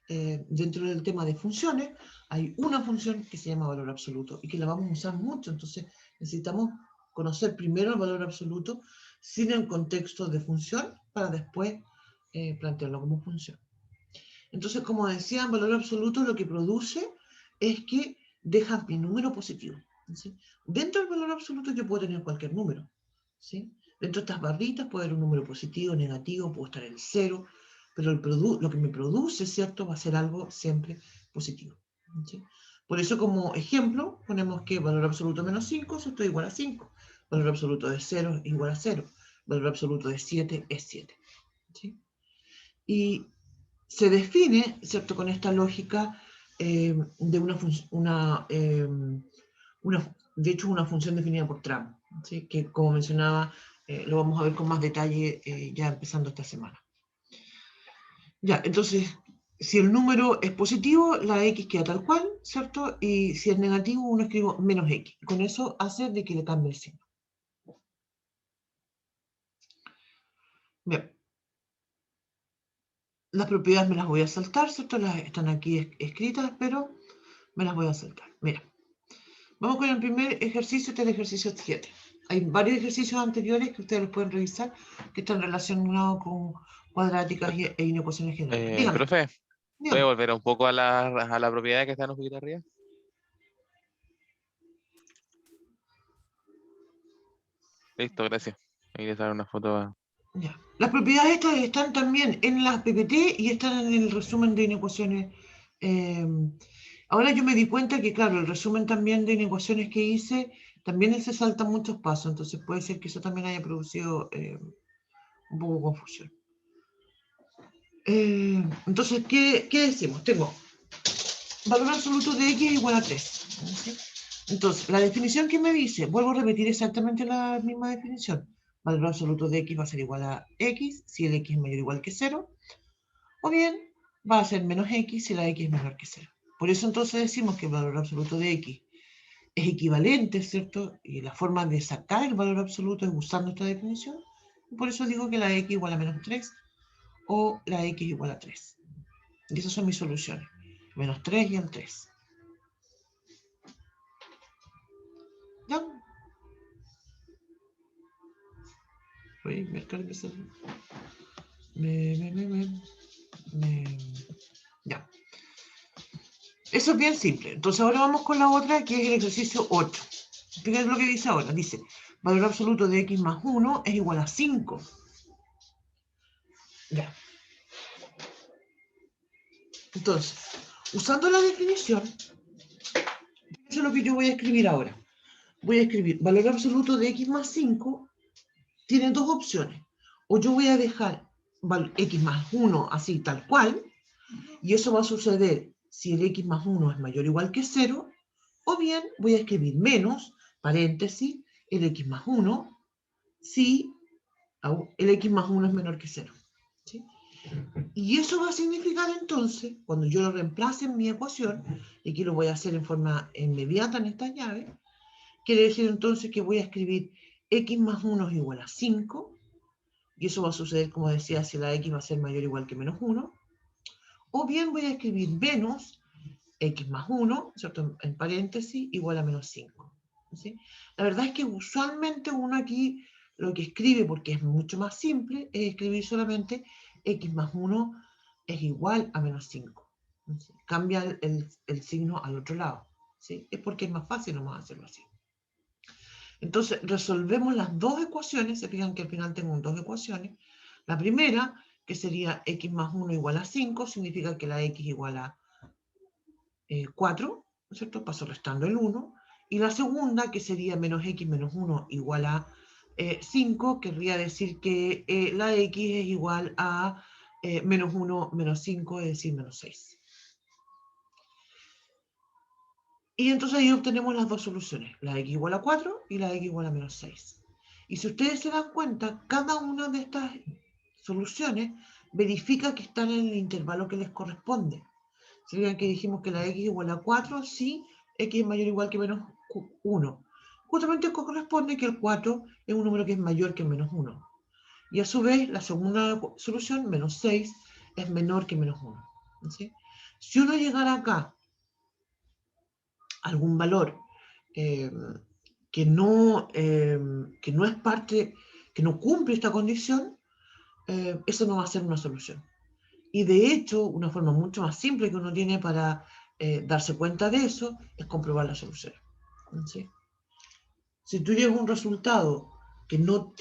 dentro del tema de funciones hay una función que se llama valor absoluto y que la vamos a usar mucho, entonces necesitamos conocer primero el valor absoluto sin el contexto de función para después plantearlo como función. Entonces, como decía, en valor absoluto lo que produce es que deja mi número positivo. ¿Sí? Dentro del valor absoluto yo puedo tener cualquier número. ¿Sí? Dentro de estas barritas puede haber un número positivo, negativo, puedo estar en 0, pero lo que me produce, ¿cierto? Va a ser algo siempre positivo. ¿Sí? Por eso, como ejemplo, ponemos que valor absoluto menos 5, esto es igual a 5. Valor absoluto de 0 es igual a 0. Valor absoluto de 7 es 7. ¿Sí? Y se define, ¿cierto? Con esta lógica de de hecho, una función definida por tramo, ¿sí? Que como mencionaba, lo vamos a ver con más detalle ya empezando esta semana. Ya, entonces, si el número es positivo, la x queda tal cual, ¿cierto? Y si es negativo, uno escribe menos x. Con eso hace de que le cambie el signo. Bien. Las propiedades me las voy a saltar, ¿cierto? Están aquí escritas, pero me las voy a saltar. Mira. Vamos con el primer ejercicio, este es el ejercicio 7. Hay varios ejercicios anteriores que ustedes los pueden revisar que están relacionados con cuadráticas e inecuaciones generales. Dígame, Profe, ¿puede dígame. volver un poco a la propiedad que están un poquito arriba? Listo, gracias. Ahí les daré una foto. Ya. Las propiedades estas están también en las PPT y están en el resumen de inecuaciones. Ahora yo me di cuenta que, claro, el resumen también de inecuaciones que hice, también se saltan muchos pasos, entonces puede ser que eso también haya producido un poco de confusión. Entonces, ¿qué decimos? Tengo valor absoluto de x igual a 3. ¿Sí? Entonces, la definición que me dice, vuelvo a repetir exactamente la misma definición. Valor absoluto de x va a ser igual a x si el x es mayor o igual que 0, o bien va a ser menos x si la x es menor que 0. Por eso entonces decimos que el valor absoluto de x es equivalente, ¿cierto? Y la forma de sacar el valor absoluto es usando esta definición. Por eso digo que la x igual a menos 3 o la x igual a 3. Y esas son mis soluciones. Menos 3 y el 3. ¿Ya? Voy a marcar que se... Ya. Eso es bien simple. Entonces ahora vamos con la otra, que es el ejercicio 8. Fíjense lo que dice ahora. Dice, valor absoluto de x más 1 es igual a 5. Ya. Entonces, usando la definición, eso es lo que yo voy a escribir ahora. Voy a escribir valor absoluto de x más 5. Tiene dos opciones. O yo voy a dejar x más 1 así tal cual, y eso va a suceder si el x más 1 es mayor o igual que 0, o bien voy a escribir menos, paréntesis, el x más 1, si el x más 1 es menor que 0. ¿Sí? Y eso va a significar entonces, cuando yo lo reemplace en mi ecuación, y aquí lo voy a hacer en forma inmediata en esta llave, quiere decir entonces que voy a escribir x más 1 es igual a 5, y eso va a suceder, como decía, si la x va a ser mayor o igual que menos 1, o bien voy a escribir menos x más 1, ¿cierto? En paréntesis, igual a menos 5. ¿Sí? La verdad es que usualmente uno aquí lo que escribe, porque es mucho más simple, es escribir solamente x más 1 es igual a menos 5. ¿Sí? Cambia el signo al otro lado. ¿Sí? Es porque es más fácil nomás hacerlo así. Entonces, resolvemos las dos ecuaciones. Se fijan que al final tengo dos ecuaciones. La primera, que sería x más 1 igual a 5, significa que la x igual a 4, ¿no es cierto? Paso restando el 1. Y la segunda, que sería menos x menos 1 igual a 5, querría decir que la x es igual a menos 1 menos 5, es decir, menos 6. Y entonces ahí obtenemos las dos soluciones, la x igual a 4 y la x igual a menos 6. Y si ustedes se dan cuenta, cada una de estas soluciones verifica que están en el intervalo que les corresponde. Si fijan que dijimos que la x igual a 4, sí, x es mayor o igual que menos 1. Justamente corresponde que el 4 es un número que es mayor que menos 1. Y a su vez, la segunda solución, menos 6, es menor que menos 1. ¿Sí? Si uno llegara acá algún valor que no es parte, que no cumple esta condición, eso no va a ser una solución. Y de hecho, una forma mucho más simple que uno tiene para darse cuenta de eso es comprobar la solución. ¿Sí? Si tú llegas a un resultado que no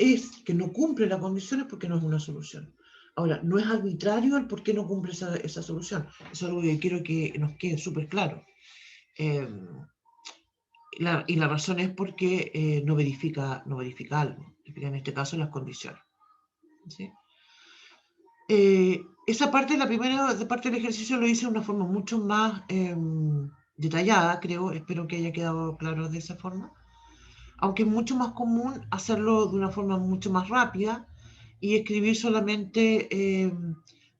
cumple la condición, es porque no es una solución. Ahora, no es arbitrario el por qué no cumple esa solución. Eso es algo que quiero que nos quede súper claro. Y la razón es porque no verifica algo, en este caso las condiciones. ¿Sí? Esa parte, la primera parte del ejercicio lo hice de una forma mucho más detallada, creo, espero que haya quedado claro de esa forma, aunque es mucho más común hacerlo de una forma mucho más rápida y escribir solamente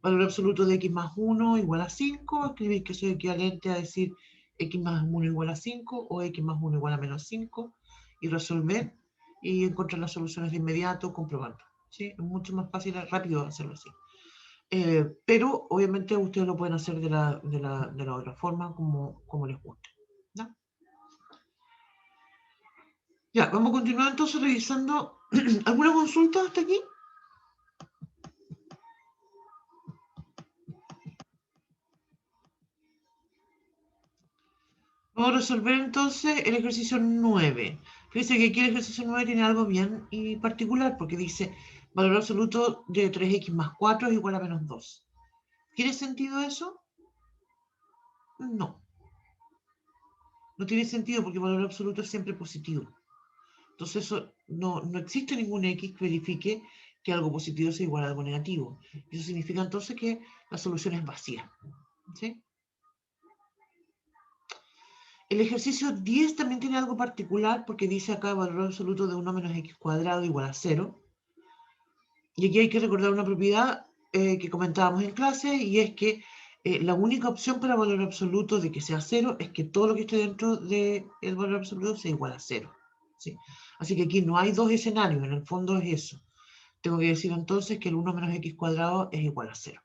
valor absoluto de x más 1 igual a 5, escribir que eso es equivalente a decir x más 1 igual a 5 o x más 1 igual a menos 5 y resolver y encontrar las soluciones de inmediato comprobando. ¿Sí? Es mucho más fácil, rápido hacerlo así. Pero obviamente ustedes lo pueden hacer de la otra forma como les guste. ¿No? Ya, vamos a continuar entonces revisando. ¿Alguna consulta hasta aquí? Vamos a resolver entonces el ejercicio 9. Fíjese que aquí el ejercicio 9 tiene algo bien y particular, porque dice valor absoluto de 3x más 4 es igual a menos 2. ¿Tiene sentido eso? No. No tiene sentido porque el valor absoluto es siempre positivo. Entonces eso, no existe ningún x que verifique que algo positivo sea igual a algo negativo. Eso significa entonces que la solución es vacía. ¿Sí? El ejercicio 10 también tiene algo particular porque dice acá valor absoluto de 1 menos x cuadrado igual a 0. Y aquí hay que recordar una propiedad que comentábamos en clase, y es que la única opción para valor absoluto de que sea 0 es que todo lo que esté dentro del valor absoluto sea igual a 0. ¿Sí? Así que aquí no hay dos escenarios, en el fondo es eso. Tengo que decir entonces que el 1 menos x cuadrado es igual a 0.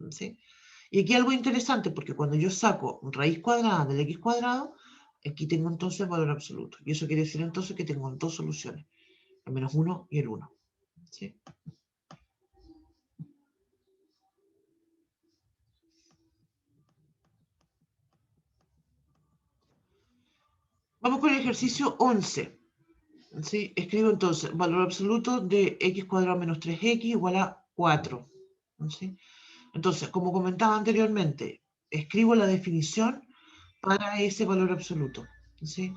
¿Sí? Y aquí algo interesante, porque cuando yo saco raíz cuadrada del x cuadrado, aquí tengo entonces valor absoluto. Y eso quiere decir entonces que tengo dos soluciones, el menos 1 y el 1. ¿Sí? Vamos con el ejercicio 11. ¿Sí? Escribo entonces valor absoluto de x cuadrado menos 3x igual a 4. ¿Sí? Entonces, como comentaba anteriormente, escribo la definición para ese valor absoluto. ¿Sí?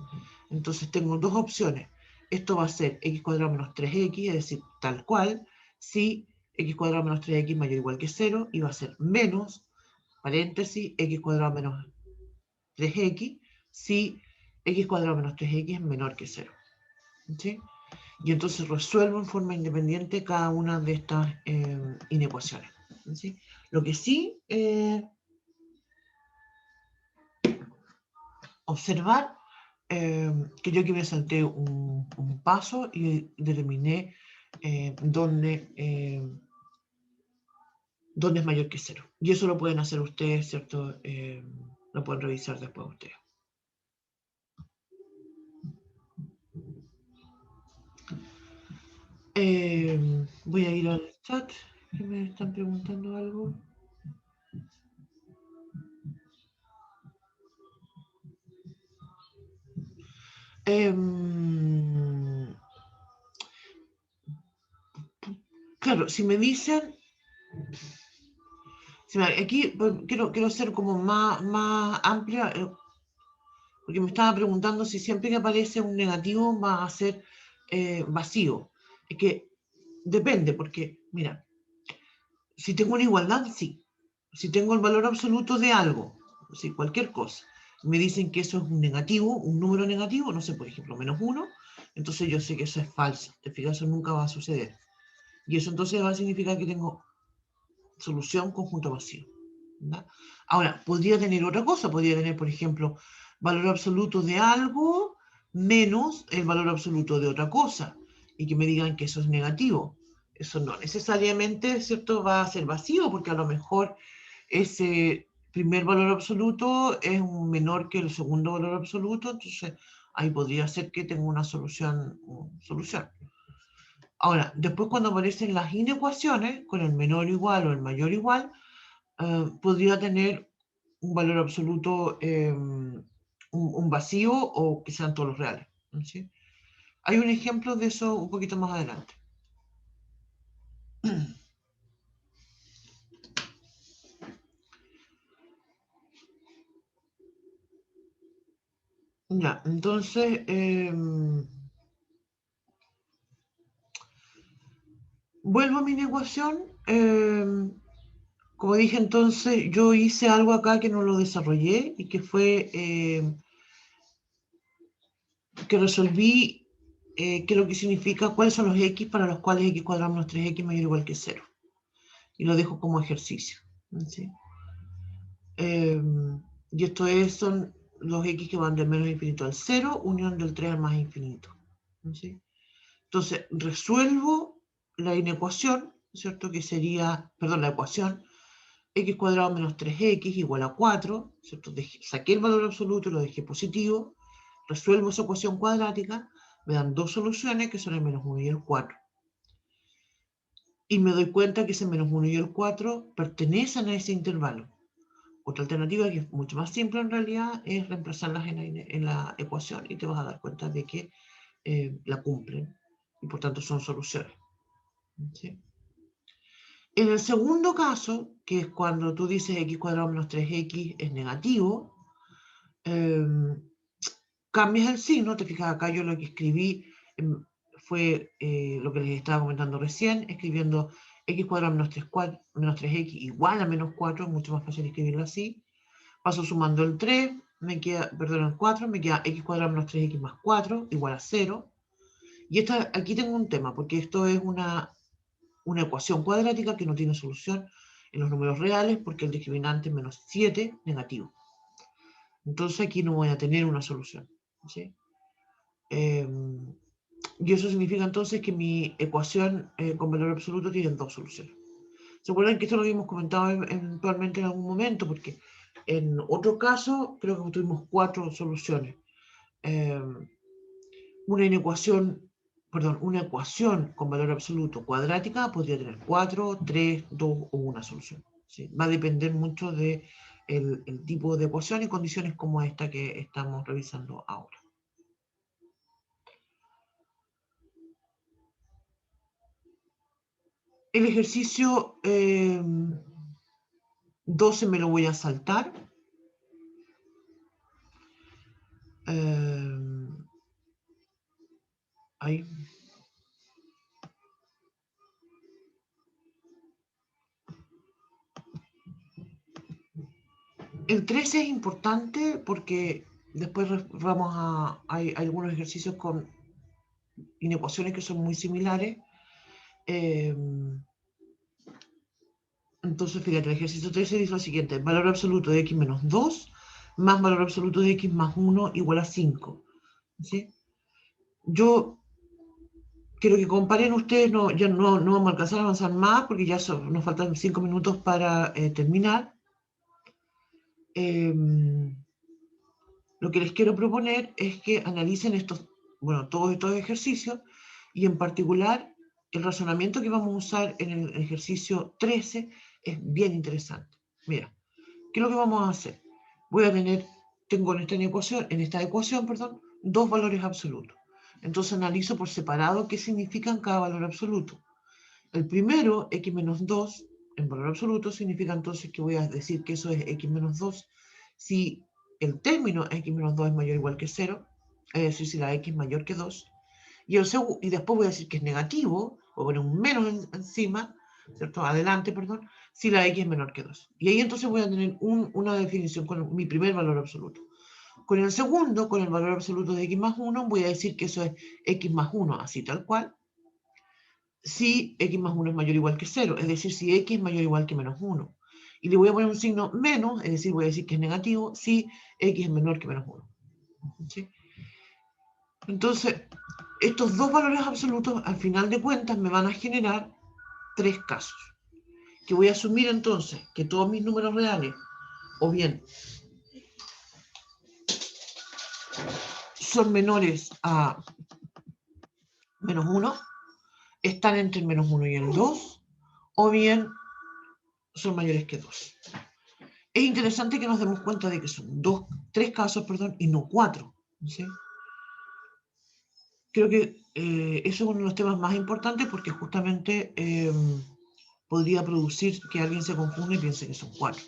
Entonces tengo dos opciones. Esto va a ser x cuadrado menos 3x, es decir, tal cual, si x cuadrado menos 3x mayor o igual que 0, y va a ser menos, paréntesis, x cuadrado menos 3x, si x cuadrado menos 3x es menor que 0. ¿Sí? Y entonces resuelvo en forma independiente cada una de estas inecuaciones. ¿Sí? Lo que sí observar que yo aquí me salté un paso y determiné dónde es mayor que 0. Y eso lo pueden hacer ustedes, ¿cierto? Lo pueden revisar después ustedes. Voy a ir al chat, que me están preguntando algo. Claro, si me dicen, aquí quiero ser como más amplia, porque me estaba preguntando si siempre que aparece un negativo va a ser vacío. Es que depende, porque, mira, si tengo una igualdad, sí. Si tengo el valor absoluto de algo, ¿sí? Cualquier cosa, me dicen que eso es un negativo, un número negativo, no sé, por ejemplo, menos 1, entonces yo sé que eso es falso. Te fijas, eso nunca va a suceder. Y eso entonces va a significar que tengo solución conjunto vacío. ¿Verdad? Ahora, podría tener otra cosa, podría tener, por ejemplo, valor absoluto de algo menos el valor absoluto de otra cosa, y que me digan que eso es negativo. Eso no necesariamente, ¿cierto?, va a ser vacío, porque a lo mejor ese primer valor absoluto es menor que el segundo valor absoluto, entonces ahí podría ser que tenga una solución. Ahora, después cuando aparecen las inecuaciones, con el menor igual o el mayor igual, podría tener un valor absoluto, un vacío, o que sean todos los reales. ¿Sí? Hay un ejemplo de eso un poquito más adelante. Ya, entonces, vuelvo a mi inecuación. Como dije entonces, yo hice algo acá que no lo desarrollé, y que fue que resolví qué es lo que significa, cuáles son los x para los cuales x cuadrado menos 3x mayor o igual que 0. Y lo dejo como ejercicio. ¿Sí? Y esto son los x que van del menos infinito al 0, unión del 3 al más infinito. ¿Sí? Entonces, resuelvo la inecuación, ¿cierto? Que sería, perdón, la ecuación, x cuadrado menos 3x igual a 4, ¿cierto? Saqué el valor absoluto y lo dejé positivo, resuelvo esa ecuación cuadrática, me dan dos soluciones que son el menos 1 y el 4. Y me doy cuenta que ese menos 1 y el 4 pertenecen a ese intervalo. Otra alternativa, que es mucho más simple en realidad, es reemplazarlas en la ecuación, y te vas a dar cuenta de que la cumplen y por tanto son soluciones. ¿Sí? En el segundo caso, que es cuando tú dices x cuadrado menos 3x es negativo, cambias el signo. Te fijas acá, yo lo que escribí fue lo que les estaba comentando recién, escribiendo x cuadrado menos 3x igual a menos 4, es mucho más fácil escribirlo así. Paso sumando el 3, me queda, perdón, el 4, me queda x cuadrado menos 3x más 4 igual a 0. Y aquí tengo un tema, porque esto es una ecuación cuadrática que no tiene solución en los números reales, porque el discriminante es menos 7 negativo. Entonces aquí no voy a tener una solución. ¿Sí? Y eso significa entonces que mi ecuación con valor absoluto tiene dos soluciones. ¿Se acuerdan que esto lo habíamos comentado eventualmente en algún momento? Porque en otro caso creo que tuvimos 4 soluciones. Una ecuación con valor absoluto cuadrática podría tener 4, 3, 2 o una solución. ¿Sí? Va a depender mucho del tipo de ecuación y condiciones como esta que estamos revisando ahora. El ejercicio 12 me lo voy a saltar. Ahí. El 13 es importante porque después hay algunos ejercicios con inecuaciones que son muy similares. Entonces, fíjate, el ejercicio 13 dice lo siguiente: valor absoluto de x menos 2 más valor absoluto de x más 1 igual a 5. ¿Sí? Yo quiero que comparen ustedes, ya no vamos a alcanzar a avanzar más porque ya nos faltan 5 minutos para terminar. Lo que les quiero proponer es que analicen todos estos ejercicios y en particular el razonamiento que vamos a usar en el ejercicio 13 es bien interesante. Mira, ¿qué es lo que vamos a hacer? Tengo en esta ecuación, dos valores absolutos. Entonces analizo por separado qué significan cada valor absoluto. El primero, x menos 2, en valor absoluto, significa entonces que voy a decir que eso es x menos 2 si el término x menos 2 es mayor o igual que 0, es decir, si la x es mayor que 2. Y después voy a decir que es negativo, o poner un menos encima, ¿cierto? Adelante, perdón, si la x es menor que 2. Y ahí entonces voy a tener una definición con mi primer valor absoluto. Con el segundo, con el valor absoluto de x más 1, voy a decir que eso es x más 1, así tal cual, si x más 1 es mayor o igual que 0, es decir, si x es mayor o igual que menos 1. Y le voy a poner un signo menos, es decir, voy a decir que es negativo, si x es menor que menos 1. ¿Sí? Entonces, estos dos valores absolutos, al final de cuentas, me van a generar 3 casos. Que voy a asumir entonces que todos mis números reales, o bien son menores a menos 1, están entre el menos 1 y el 2, o bien son mayores que 2. Es interesante que nos demos cuenta de que son 3 casos, y no 4. ¿Sí? Creo que eso es uno de los temas más importantes porque justamente podría producir que alguien se confunda y piense que son 4.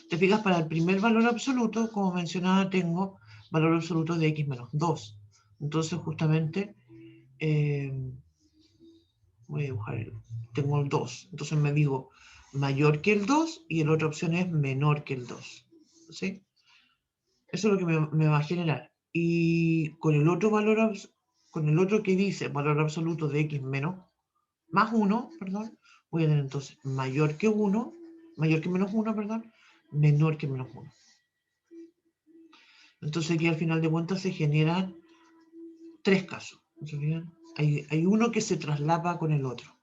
Te fijas, para el primer valor absoluto, como mencionaba, tengo valor absoluto de x menos 2. Entonces, justamente, voy a dibujar tengo el 2. Entonces me digo mayor que el 2 y la otra opción es menor que el 2. ¿Sí? Eso es lo que me va a generar. Y con el otro valor, con el otro que dice valor absoluto de x más 1, voy a tener entonces mayor que menos 1, menor que menos 1. Entonces aquí al final de cuentas se generan 3 casos. Hay uno que se traslapa con el otro.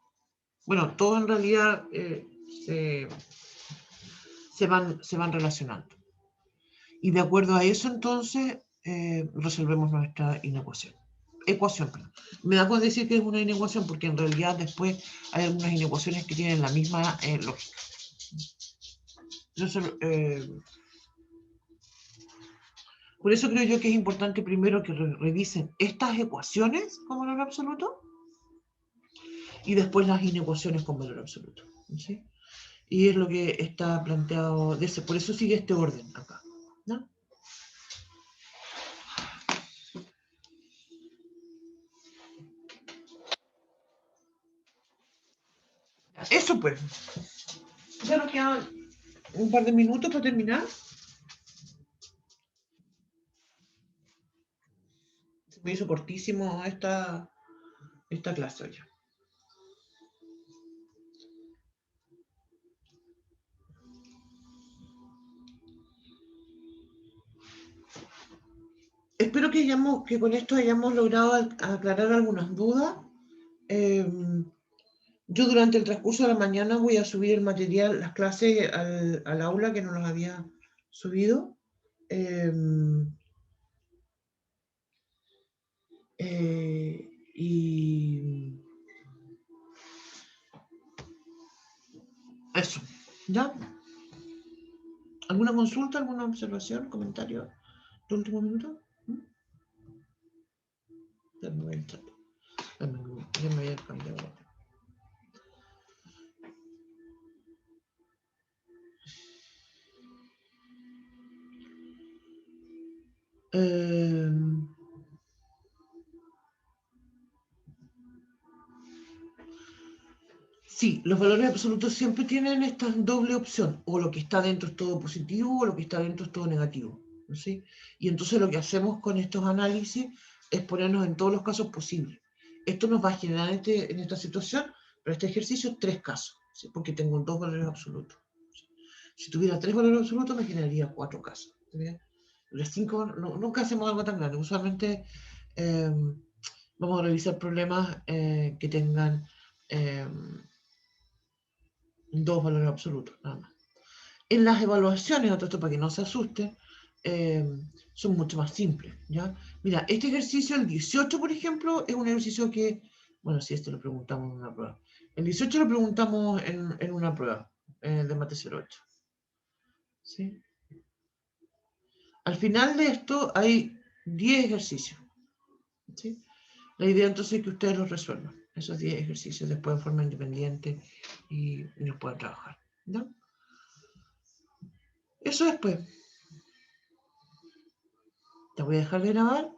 Bueno, todo en realidad se van relacionando. Y de acuerdo a eso, entonces, resolvemos nuestra ecuación. Me da con decir que es una inecuación porque en realidad después hay algunas inecuaciones que tienen la misma lógica. Por eso creo yo que es importante primero que revisen estas ecuaciones con valor absoluto y después las inecuaciones con valor absoluto. ¿Sí? Y es lo que está planteado, por eso sigue este orden acá, ¿no? Eso pues. Ya nos quedan un par de minutos para terminar. Se me hizo cortísimo esta clase hoy. Espero que con esto hayamos logrado aclarar algunas dudas. Yo durante el transcurso de la mañana voy a subir el material, las clases al aula que no los había subido. Y eso, ¿ya? ¿Alguna consulta, alguna observación, comentario de último minuto? Ya me voy a entrar. Ya me voy a cambiar. Sí, los valores absolutos siempre tienen esta doble opción, o lo que está dentro es todo positivo, o lo que está dentro es todo negativo, ¿sí? Y entonces lo que hacemos con estos análisis es ponernos en todos los casos posibles. Esto nos va a generar en esta situación, para este ejercicio, 3 casos, ¿sí? Porque tengo 2 valores absolutos. ¿Sí? Si tuviera 3 valores absolutos, me generaría 4 casos. ¿Sí? Los 5, nunca hacemos algo tan grande. Usualmente vamos a revisar problemas que tengan 2 valores absolutos, nada más. En las evaluaciones, otro esto para que no se asusten, son mucho más simples, ¿ya? Mira, este ejercicio, el 18, por ejemplo, es un ejercicio que, bueno, si esto lo preguntamos en una prueba. El 18 lo preguntamos en una prueba de Mate 08. ¿Sí? Al final de esto hay 10 ejercicios. ¿Sí? La idea entonces es que ustedes los resuelvan, esos 10 ejercicios después de forma independiente y los puedan trabajar, ¿no? Eso después. Te voy a dejar de grabar